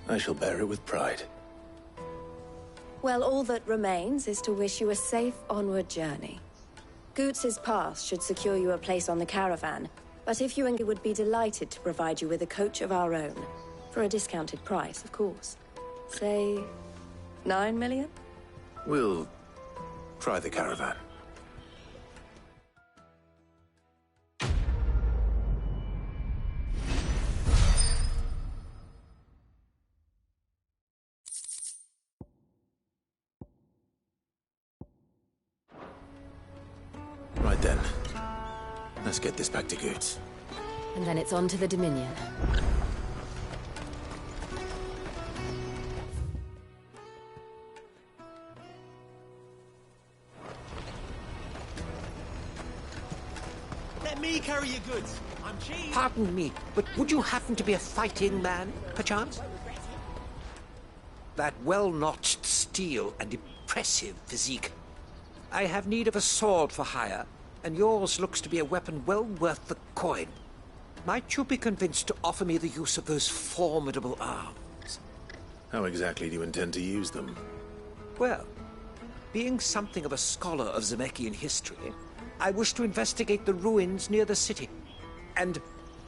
I shall bear it with pride. Well, all that remains is to wish you a safe onward journey. Goetz's pass should secure you a place on the caravan, but if you would be delighted to provide you with a coach of our own. For a discounted price, of course. Say, 9 million? We'll try the caravan. Right then. Let's get this back to Goetz. And then it's on to the Dominion. Let me carry your goods. I'm cheap. Pardon me, but would you happen to be a fighting man, perchance? That well-notched steel and impressive physique. I have need of a sword for hire, and yours looks to be a weapon well worth the coin. Might you be convinced to offer me the use of those formidable arms? How exactly do you intend to use them? Well, being something of a scholar of Zemeckis history, I wish to investigate the ruins near the city, and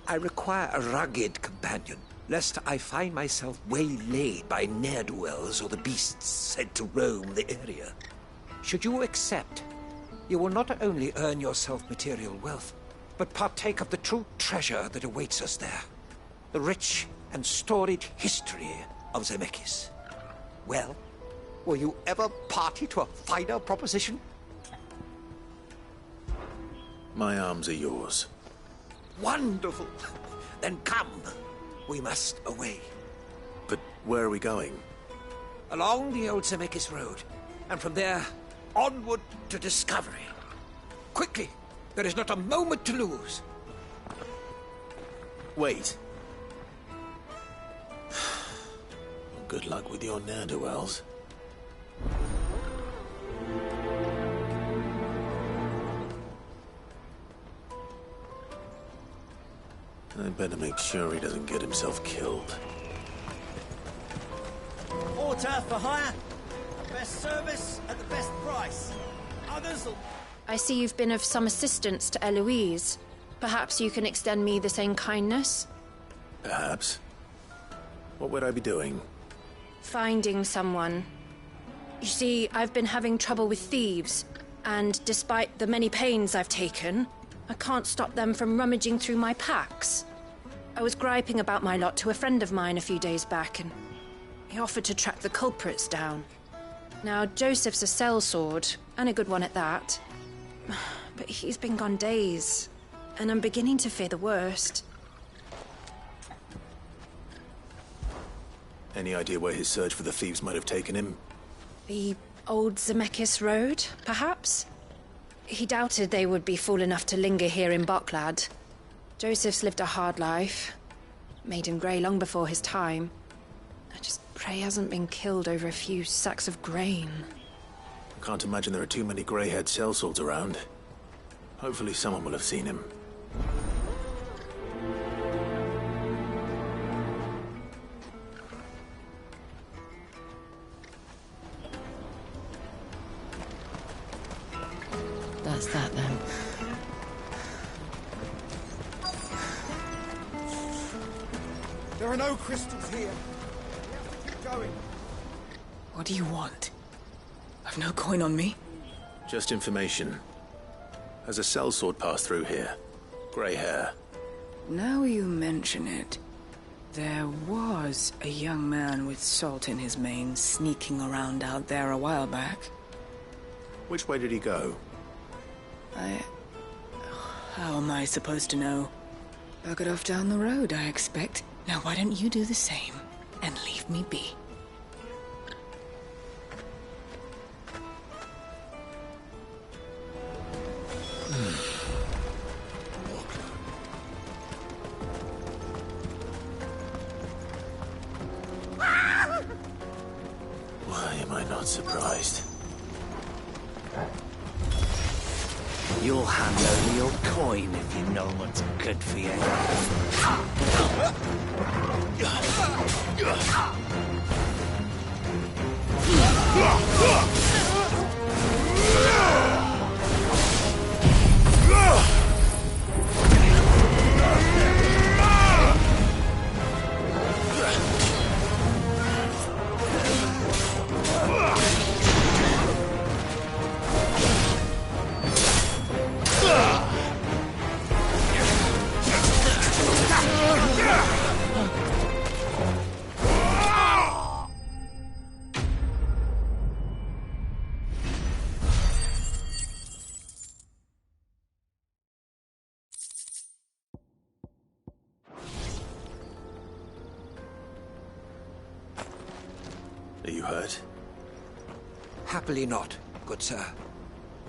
I require a rugged companion, lest I find myself waylaid by ne'er-do-wells or the beasts sent to roam the area. Should you accept, you will not only earn yourself material wealth, but partake of the true treasure that awaits us there. The rich and storied history of Zemeckis. Well, will you ever party to a finer proposition? My arms are yours. Wonderful! Then come. We must away. But where are we going? Along the old Zemeckis Road, and from there, onward to discovery. Quickly! There is not a moment to lose. Wait. Good luck with your ne'er-do-wells. I better make sure he doesn't get himself killed. Order for hire. Best service at the best price. Others will... I see you've been of some assistance to Eloise. Perhaps you can extend me the same kindness? Perhaps. What would I be doing? Finding someone. You see, I've been having trouble with thieves, and despite the many pains I've taken, I can't stop them from rummaging through my packs. I was griping about my lot to a friend of mine a few days back, and he offered to track the culprits down. Now, Joseph's a sellsword, and a good one at that. But he's been gone days, and I'm beginning to fear the worst. Any idea where his search for the thieves might have taken him? The old Zemeckis Road, perhaps? He doubted they would be fool enough to linger here in Boklad. Joseph's lived a hard life. Made him grey long before his time. I just pray he hasn't been killed over a few sacks of grain. I can't imagine there are too many grey-haired sellswords around. Hopefully someone will have seen him. That's that then. There are no crystals here. We have to keep going. What do you want? I've no coin on me. Just information. Has a sellsword passed through here? Grey hair. Now you mention it, there was a young man with salt in his mane sneaking around out there a while back. Which way did he go? How am I supposed to know? Buggered off down the road, I expect. Now why don't you do the same and leave me be? Why am I not surprised? You'll hand over your coin if you know what's good for you. Are you hurt? Happily not, good sir.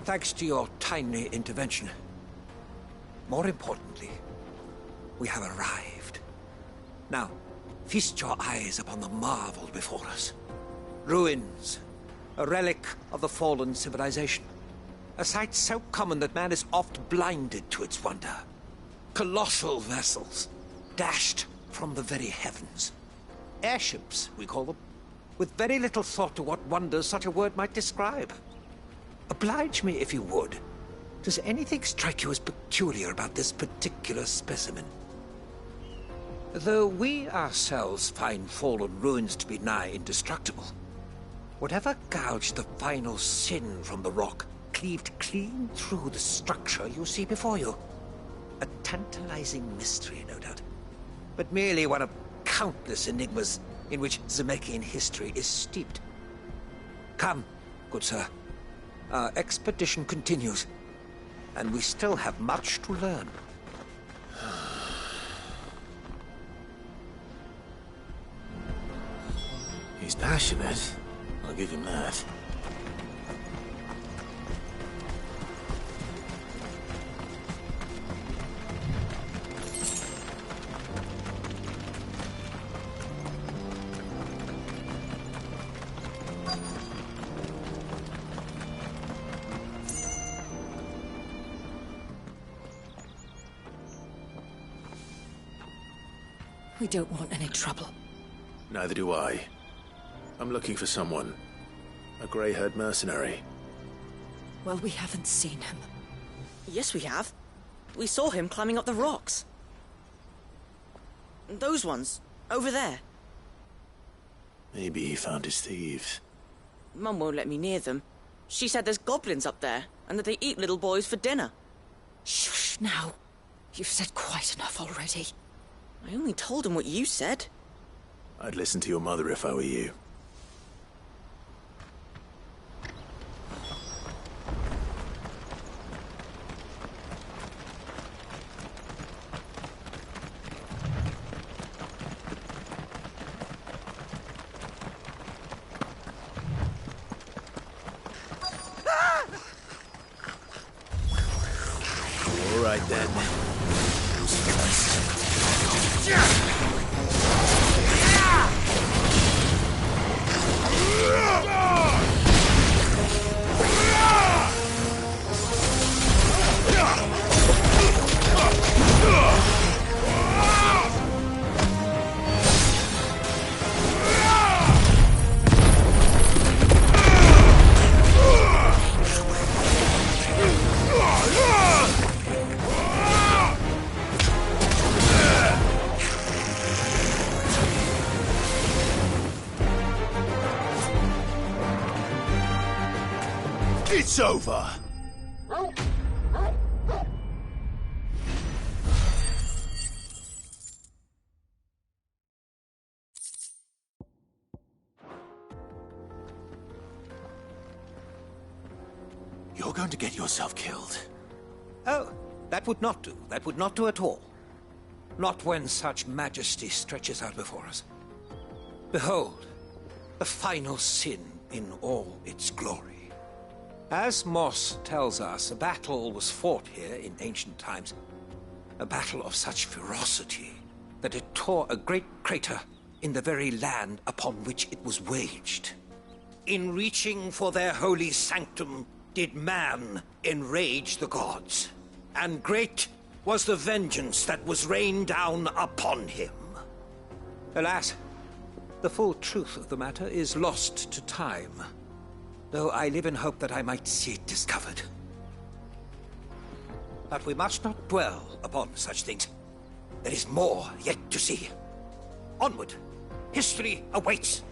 Thanks to your timely intervention. More importantly, we have arrived. Now, feast your eyes upon the marvel before us. Ruins, a relic of the fallen civilization. A sight so common that man is oft blinded to its wonder. Colossal vessels, dashed from the very heavens. Airships, we call them, with very little thought to what wonders such a word might describe. Oblige me if you would. Does anything strike you as peculiar about this particular specimen? Though we ourselves find fallen ruins to be nigh indestructible, whatever gouged the final sin from the rock cleaved clean through the structure you see before you. A tantalizing mystery, no doubt, but merely one of countless enigmas in which Zemeckis history is steeped. Come, good sir. Our expedition continues, and we still have much to learn. He's passionate. I'll give him that. We don't want any trouble. Neither do I. I'm looking for someone. A grey-haired mercenary. Well, we haven't seen him. Yes, we have. We saw him climbing up the rocks. Those ones, over there. Maybe he found his thieves. Mum won't let me near them. She said there's goblins up there, and that they eat little boys for dinner. Shush, now. You've said quite enough already. I only told him what you said. I'd listen to your mother if I were you. All right, then. Who's first? It's over! You're going to get yourself killed. Oh, that would not do. That would not do at all. Not when such majesty stretches out before us. Behold, the final sin in all its glory. As Moss tells us, a battle was fought here in ancient times. A battle of such ferocity that it tore a great crater in the very land upon which it was waged. in reaching for their holy sanctum did man enrage the gods, and great was the vengeance that was rained down upon him. Alas, the full truth of the matter is lost to time, though I live in hope that I might see it discovered. But we must not dwell upon such things. There is more yet to see. Onward! History awaits!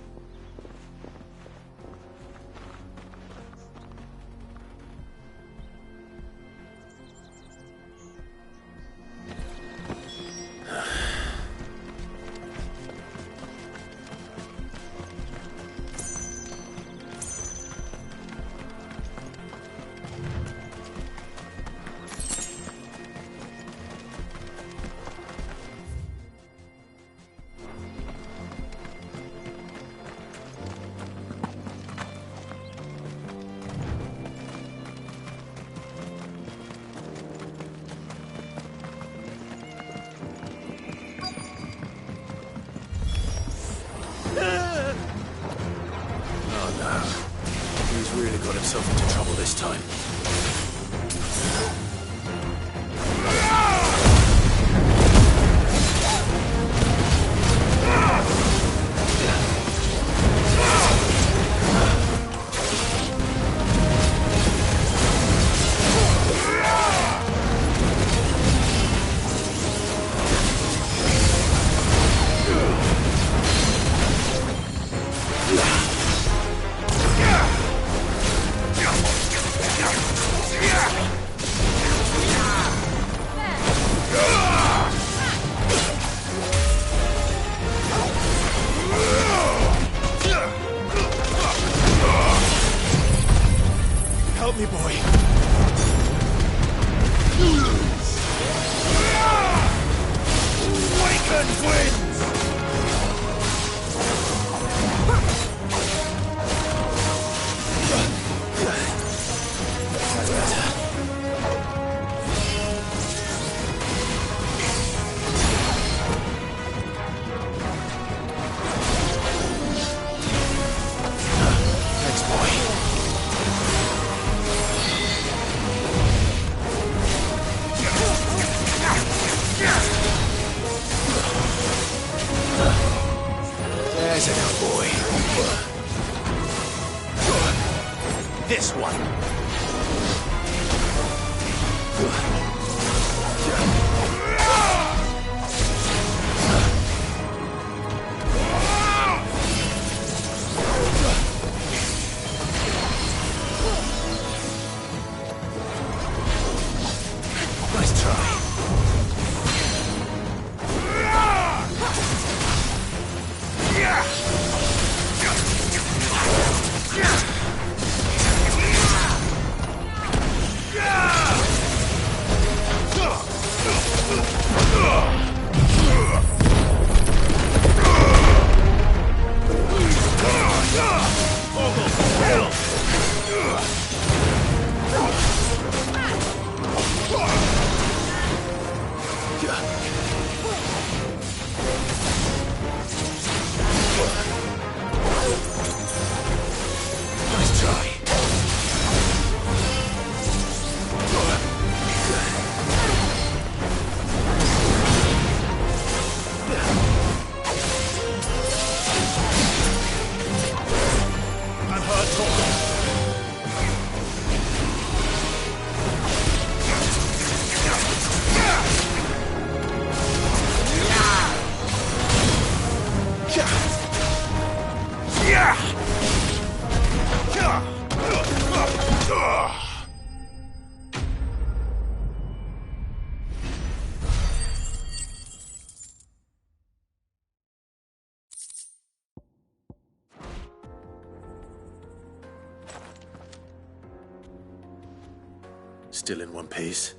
Still in one piece?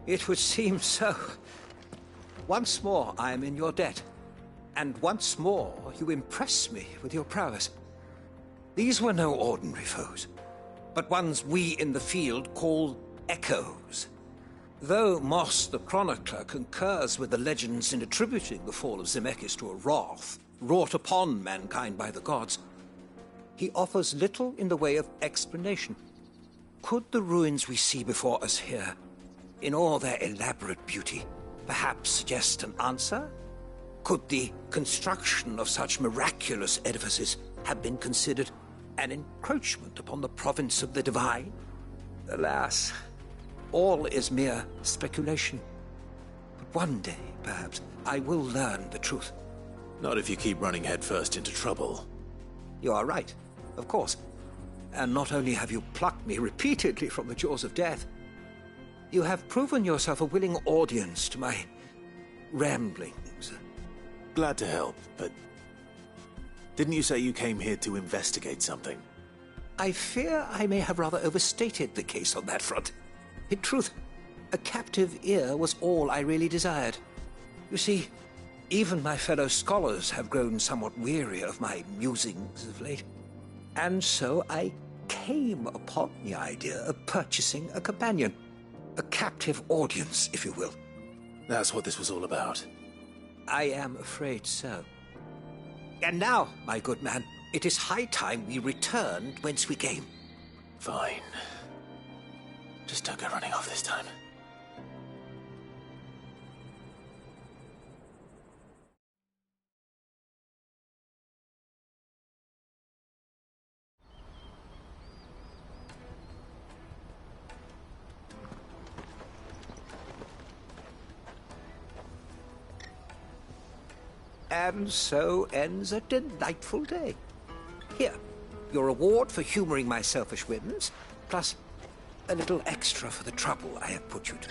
It would seem so. Once more I am in your debt. And once more you impress me with your prowess. These were no ordinary foes, but ones we in the field call echoes. Though Moss the Chronicler concurs with the legends in attributing the fall of Zemeckis to a wrath wrought upon mankind by the gods, he offers little in the way of explanation. Could the ruins we see before us here, in all their elaborate beauty, perhaps suggest an answer? Could the construction of such miraculous edifices have been considered an encroachment upon the province of the divine? Alas, all is mere speculation. But one day, perhaps, I will learn the truth. Not if you keep running headfirst into trouble. You are right, of course. And not only have you plucked me repeatedly from the jaws of death, you have proven yourself a willing audience to my ramblings. Glad to help, but didn't you say you came here to investigate something? I fear I may have rather overstated the case on that front. In truth, a captive ear was all I really desired. You see, even my fellow scholars have grown somewhat weary of my musings of late. And so I came upon the idea of purchasing a companion. A captive audience, if you will. That's what this was all about. I am afraid so. And now, my good man, it is high time we returned whence we came. Fine. Just don't go running off this time. And so ends a delightful day. Here, your reward for humoring my selfish whims, plus a little extra for the trouble I have put you to.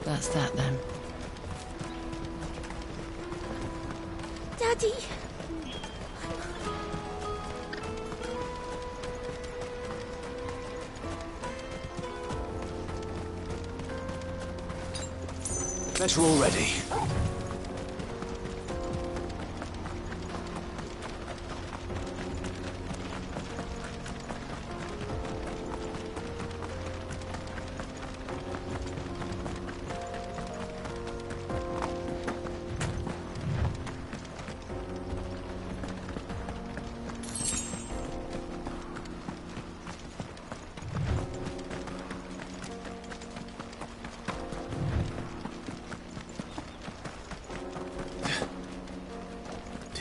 That's that, then. Daddy! Guess we're all ready.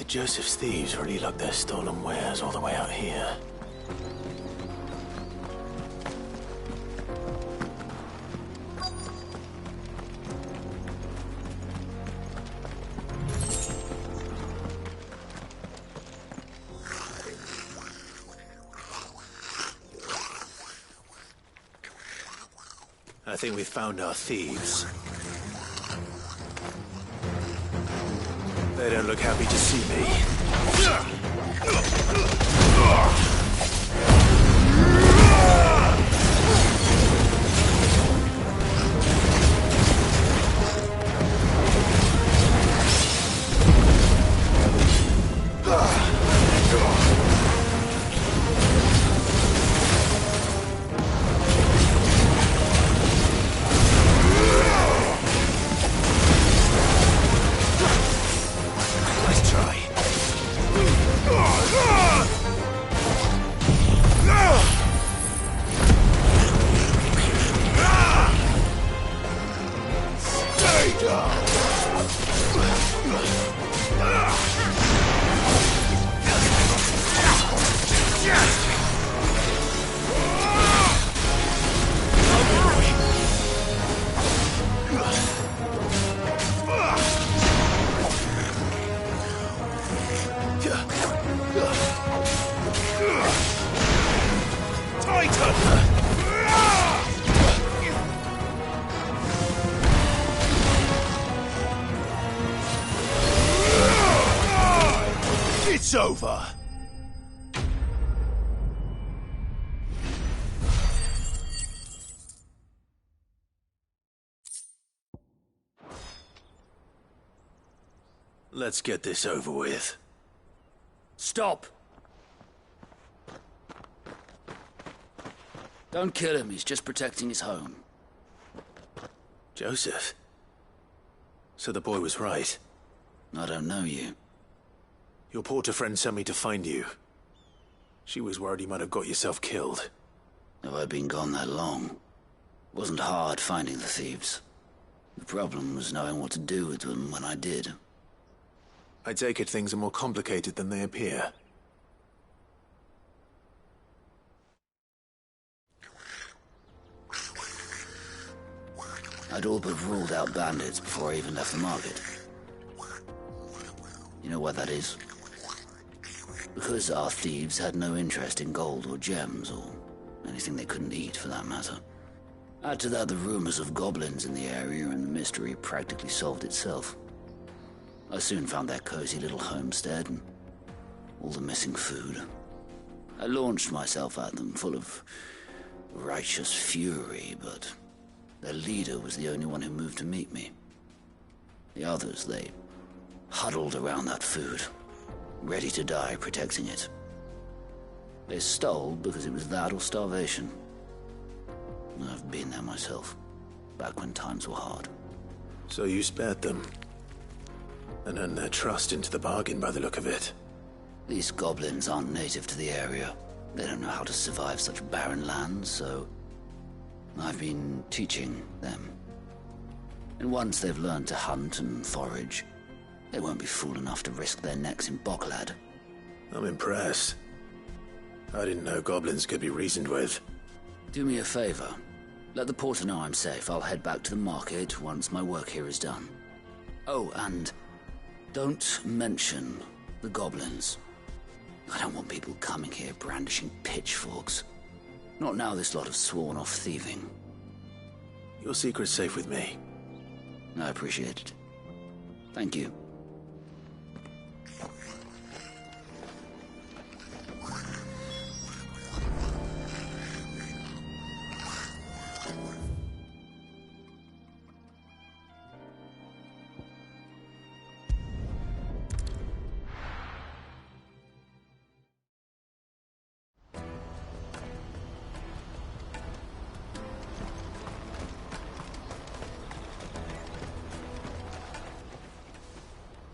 Joseph's thieves really lug their stolen wares all the way out here. I think we've found our thieves. They don't look happy to see me. It's over. Let's get this over with. Stop! Don't kill him, he's just protecting his home. Joseph? So the boy was right? I don't know you. Your porter friend sent me to find you. She was worried you might have got yourself killed. Have I been gone that long? Wasn't hard finding the thieves. The problem was knowing what to do with them when I did. I take it things are more complicated than they appear. I'd all but ruled out bandits before I even left the market. You know why that is? Because our thieves had no interest in gold or gems, or anything they couldn't eat for that matter. Add to that the rumors of goblins in the area, and the mystery practically solved itself. I soon found their cozy little homestead, and all the missing food. I launched myself at them, full of righteous fury, but their leader was the only one who moved to meet me. The others, they huddled around that food, ready to die protecting it. They stole because it was that or starvation. I've been there myself, back when times were hard. So you spared them, and earned their trust into the bargain by the look of it. These goblins aren't native to the area. They don't know how to survive such barren lands, so I've been teaching them. And once they've learned to hunt and forage, they won't be fool enough to risk their necks in Boklad. I'm impressed. I didn't know goblins could be reasoned with. Do me a favor. Let the porter know I'm safe. I'll head back to the market once my work here is done. Oh, and don't mention the goblins. I don't want people coming here brandishing pitchforks. Not now this lot have sworn off thieving. Your secret's safe with me. I appreciate it. Thank you.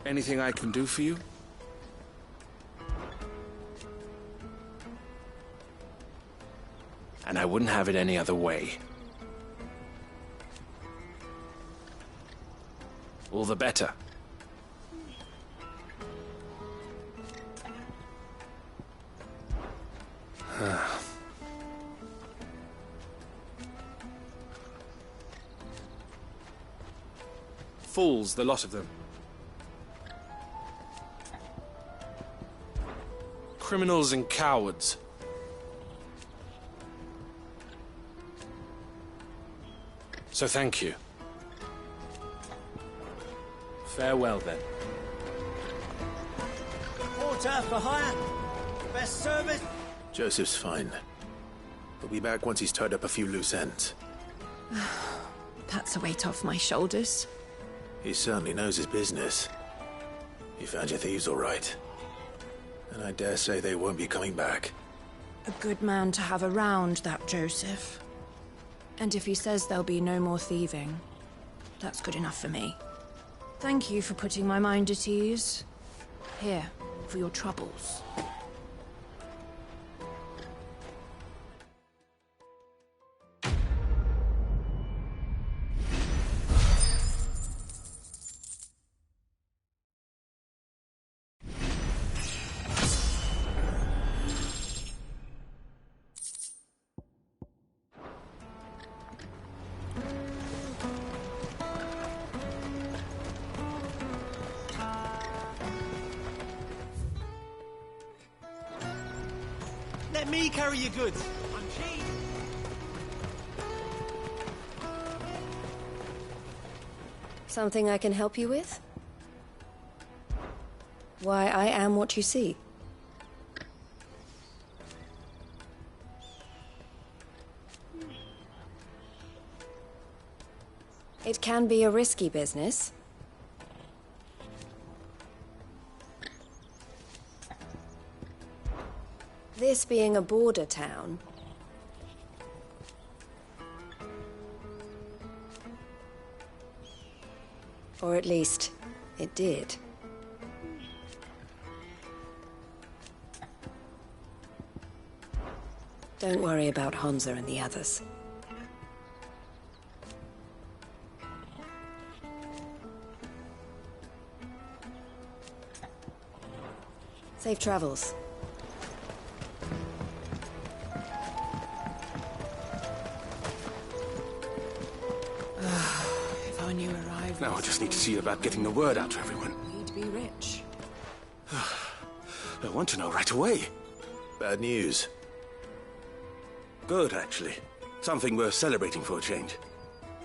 Anything I can do for you? And I wouldn't have it any other way. All the better. Fools, the lot of them. Criminals and cowards. So thank you. Farewell, then. Porter for hire. Best service. Joseph's fine. He'll be back once he's tied up a few loose ends. That's a weight off my shoulders. He certainly knows his business. You found your thieves all right. And I dare say they won't be coming back. A good man to have around, that Joseph. And if he says there'll be no more thieving, that's good enough for me. Thank you for putting my mind at ease. Here, for your troubles. Let me carry your goods. I'm cheap. Something I can help you with? Why, I am what you see. It can be a risky business. This being a border town... Or at least, it did. Don't worry about Hansa and the others. Safe travels. If only you arrived. Now I just need to see about getting the word out to everyone. We'd be rich. I want to know right away. Bad news. Good, actually. Something worth celebrating for a change.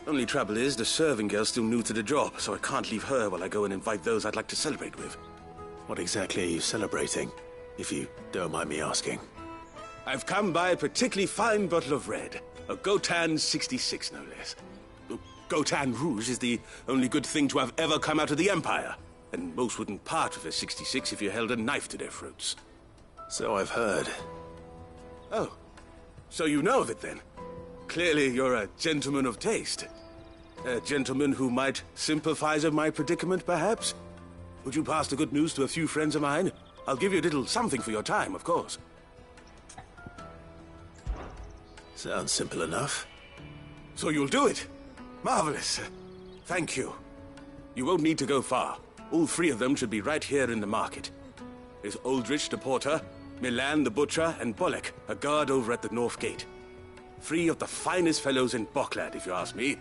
Only trouble is, the serving girl's still new to the job, so I can't leave her while I go and invite those I'd like to celebrate with. What exactly are you celebrating, if you don't mind me asking? I've come by a particularly fine bottle of red. A Goetz 66, no less. Goetz Rouge is the only good thing to have ever come out of the Empire. And most wouldn't part with a 66 if you held a knife to their throats. So I've heard. Oh. So you know of it, then? Clearly you're a gentleman of taste. A gentleman who might sympathize with my predicament, perhaps? Would you pass the good news to a few friends of mine? I'll give you a little something for your time, of course. Sounds simple enough. So you'll do it? Marvelous. Thank you. You won't need to go far. All three of them should be right here in the market. There's Aldrich the porter, Milan the butcher, and Bolek, a guard over at the north gate. Three of the finest fellows in Boklad, if you ask me.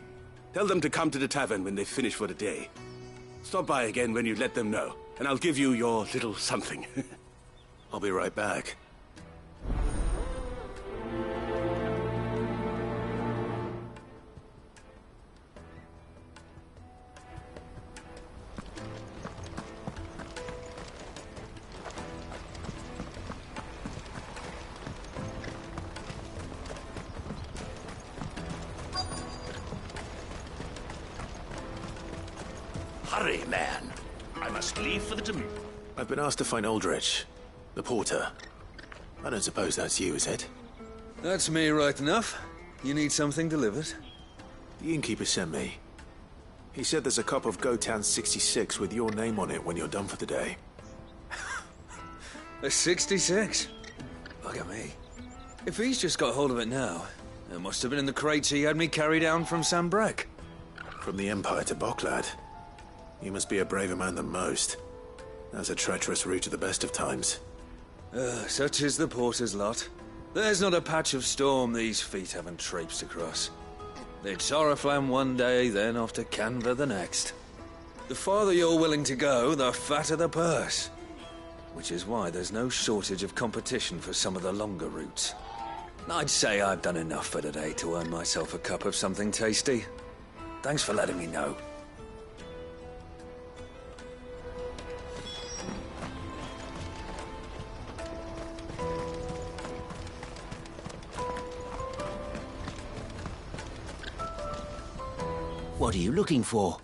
Tell them to come to the tavern when they finish for the day. Stop by again when you let them know, and I'll give you your little something. I'll be right back. Hurry, man. I must leave for the I've been asked to find Aldrich, the porter. I don't suppose that's you, is it? That's me, right enough. You need something delivered? The innkeeper sent me. He said there's a cup of Goetz 66 with your name on it when you're done for the day. A 66? Look at me. If he's just got hold of it now, it must have been in the crates he had me carry down from Sambrek. From the Empire to Boklad. You must be a braver man than most. That's a treacherous route at the best of times. Such is the porter's lot. There's not a patch of storm these feet haven't traipsed across. It's Oriflamme one day, then off to Canva the next. The farther you're willing to go, the fatter the purse. Which is why there's no shortage of competition for some of the longer routes. I'd say I've done enough for today to earn myself a cup of something tasty. Thanks for letting me know. What are you looking for?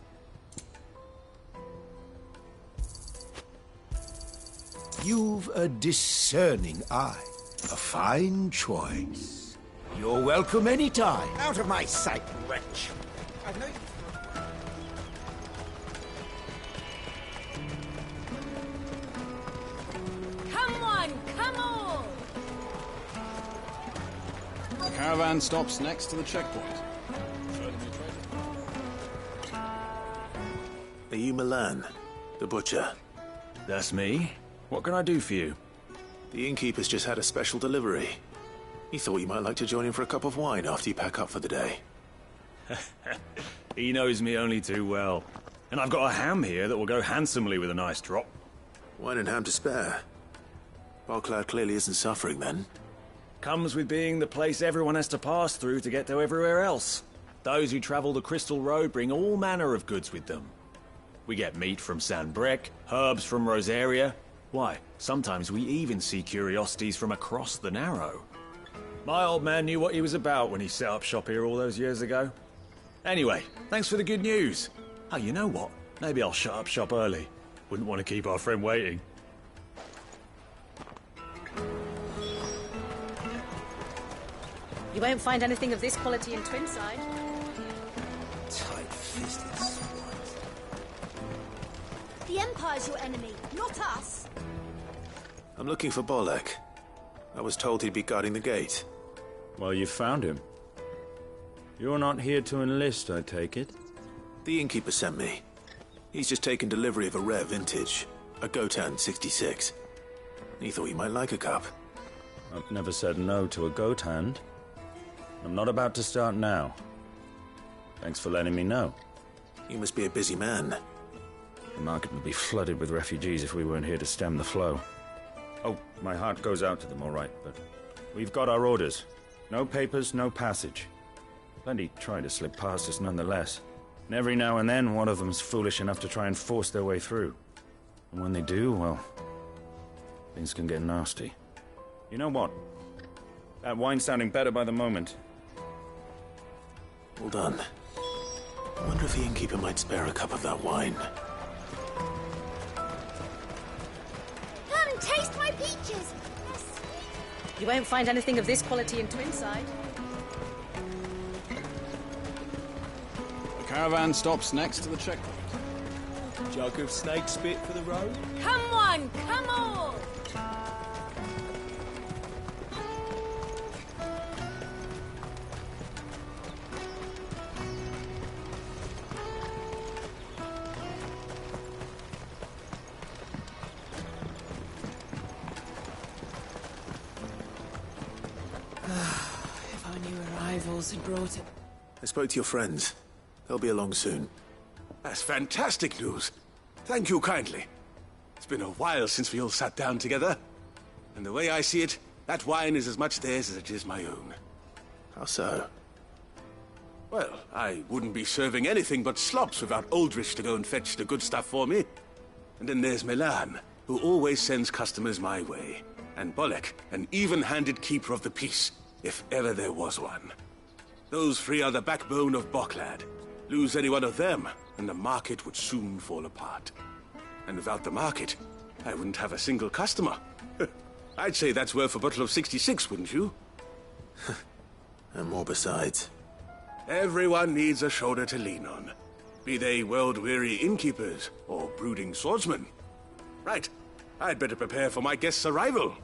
You've a discerning eye. A fine choice. You're welcome anytime. Out of my sight, wretch. I know you... Come on, come on! The caravan stops next to the checkpoint. Are you Milan, the butcher? That's me. What can I do for you? The innkeeper's just had a special delivery. He thought you might like to join him for a cup of wine after you pack up for the day. He knows me only too well. And I've got a ham here that will go handsomely with a nice drop. Wine and ham to spare. Boklad clearly isn't suffering, then. Comes with being the place everyone has to pass through to get to everywhere else. Those who travel the Crystal Road bring all manner of goods with them. We get meat from Sambrek, herbs from Rosaria. Why, sometimes we even see curiosities from across the Narrow. My old man knew what he was about when he set up shop here all those years ago. Anyway, thanks for the good news. Oh, you know what? Maybe I'll shut up shop early. Wouldn't want to keep our friend waiting. You won't find anything of this quality in Twinside. Tight-fisted swine. The Empire's your enemy, not us. I'm looking for Bolek. I was told he'd be guarding the gate. Well, you found him. You're not here to enlist, I take it? The innkeeper sent me. He's just taken delivery of a rare vintage, a Gotan 66. He thought you might like a cup. I've never said no to a goat hand. I'm not about to start now. Thanks for letting me know. You must be a busy man. The market would be flooded with refugees if we weren't here to stem the flow. Oh, my heart goes out to them, all right, but we've got our orders. No papers, no passage. Plenty try to slip past us nonetheless. And every now and then, one of them's foolish enough to try and force their way through. And when they do, well, things can get nasty. You know what? That wine's sounding better by the moment. Well done. I wonder if the innkeeper might spare a cup of that wine. Come, taste my peaches. You won't find anything of this quality in Twinside. The caravan stops next to the checkpoint. Jug of snake spit for the road? Come on, come on! If only arrivals had brought it. I spoke to your friends. They'll be along soon. That's fantastic news. Thank you kindly. It's been a while since we all sat down together. And the way I see it, that wine is as much theirs as it is my own. How so? Well, I wouldn't be serving anything but slops without Aldrich to go and fetch the good stuff for me. And then there's Milan, who always sends customers my way. And Bolek, an even-handed keeper of the peace, if ever there was one. Those three are the backbone of Boklad. Lose any one of them, and the market would soon fall apart. And without the market, I wouldn't have a single customer. I'd say that's worth a bottle of 66, wouldn't you? And more besides. Everyone needs a shoulder to lean on. Be they world-weary innkeepers or brooding swordsmen. Right, I'd better prepare for my guest's arrival.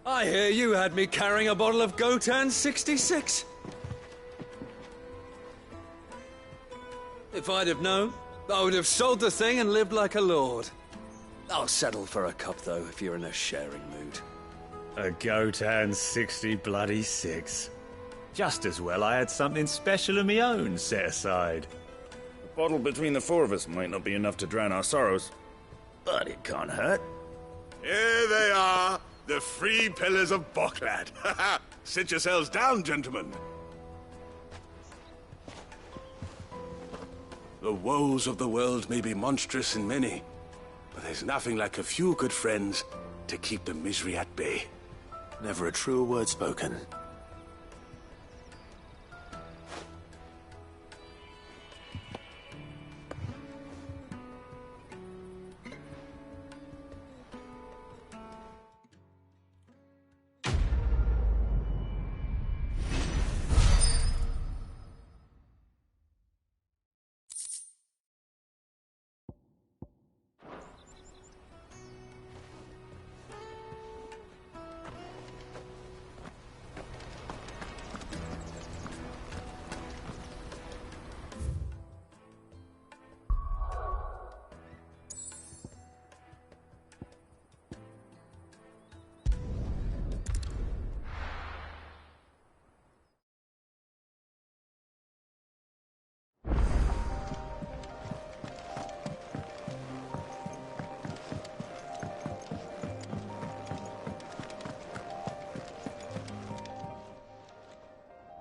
I hear you had me carrying a bottle of Gotan 66. If I'd have known, I would have sold the thing and lived like a lord. I'll settle for a cup, though, if you're in a sharing mood. A Gotan 66. Just as well I had something special of my own set aside. A bottle between the four of us might not be enough to drown our sorrows, but it can't hurt. Here they are, the three pillars of Boklad. Sit yourselves down, gentlemen. The woes of the world may be monstrous in many, but there's nothing like a few good friends to keep the misery at bay. Never a truer word spoken.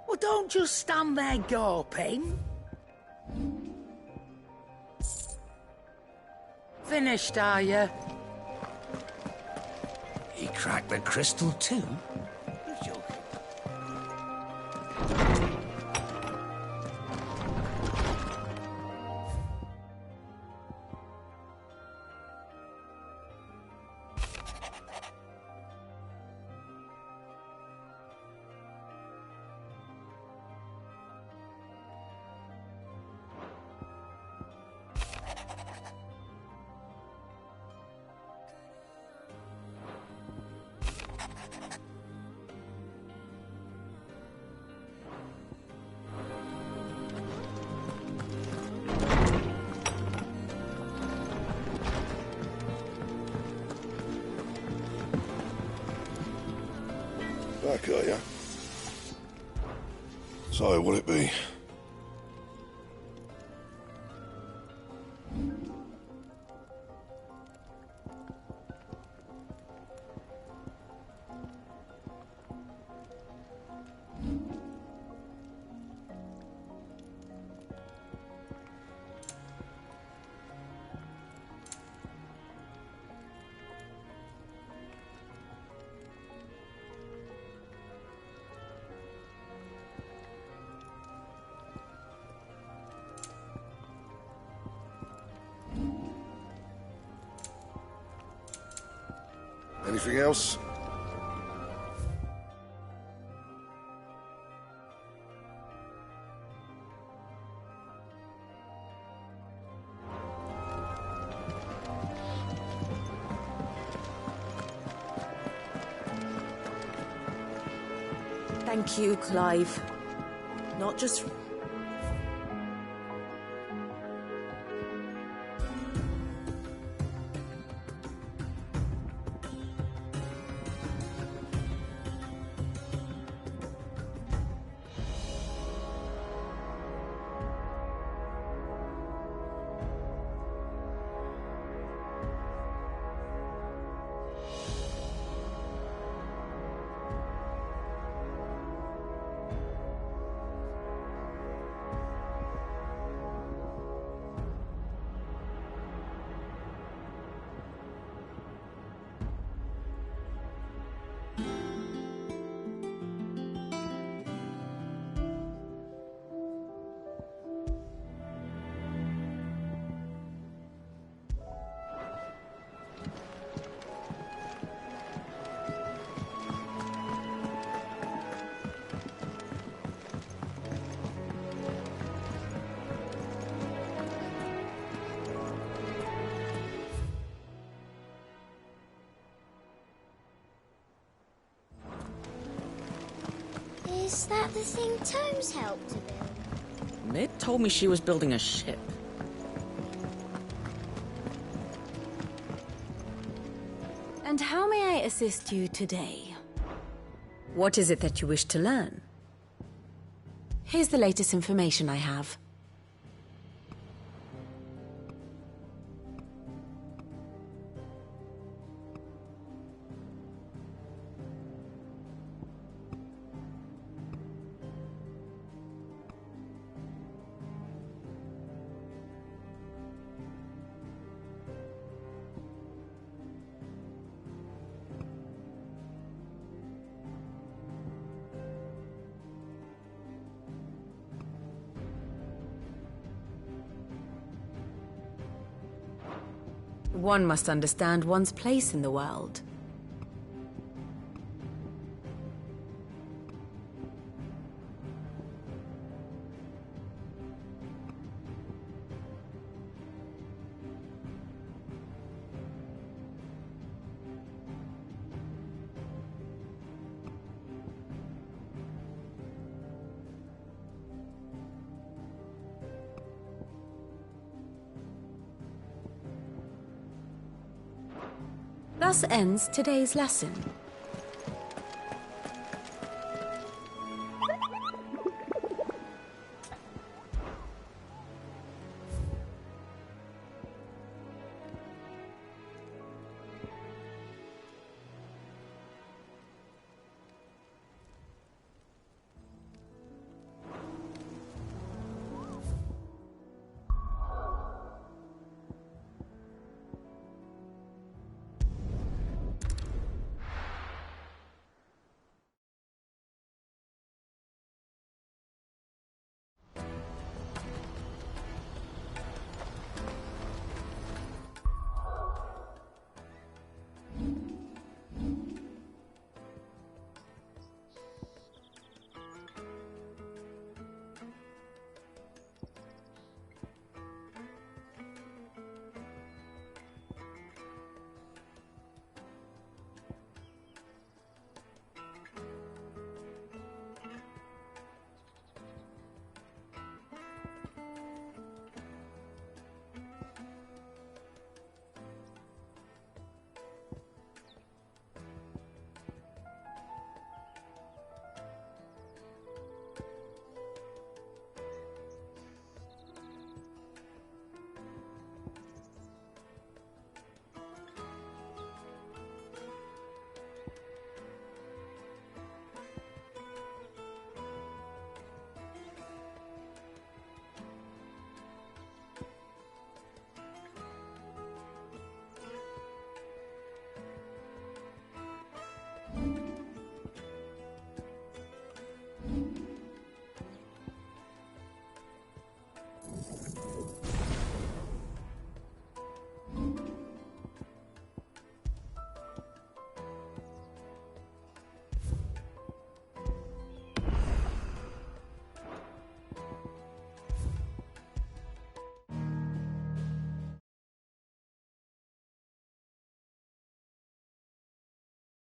Well, don't just stand there gawping. Finished, are you? He cracked the crystal too? You're joking. back, are you? So, what'll it be? Anything else? Thank you, Clive. Not just... Is that the thing Tomes helped to build? Mid told me she was building a ship. And how may I assist you today? What is it that you wish to learn? Here's the latest information I have. One must understand one's place in the world. Thus ends today's lesson.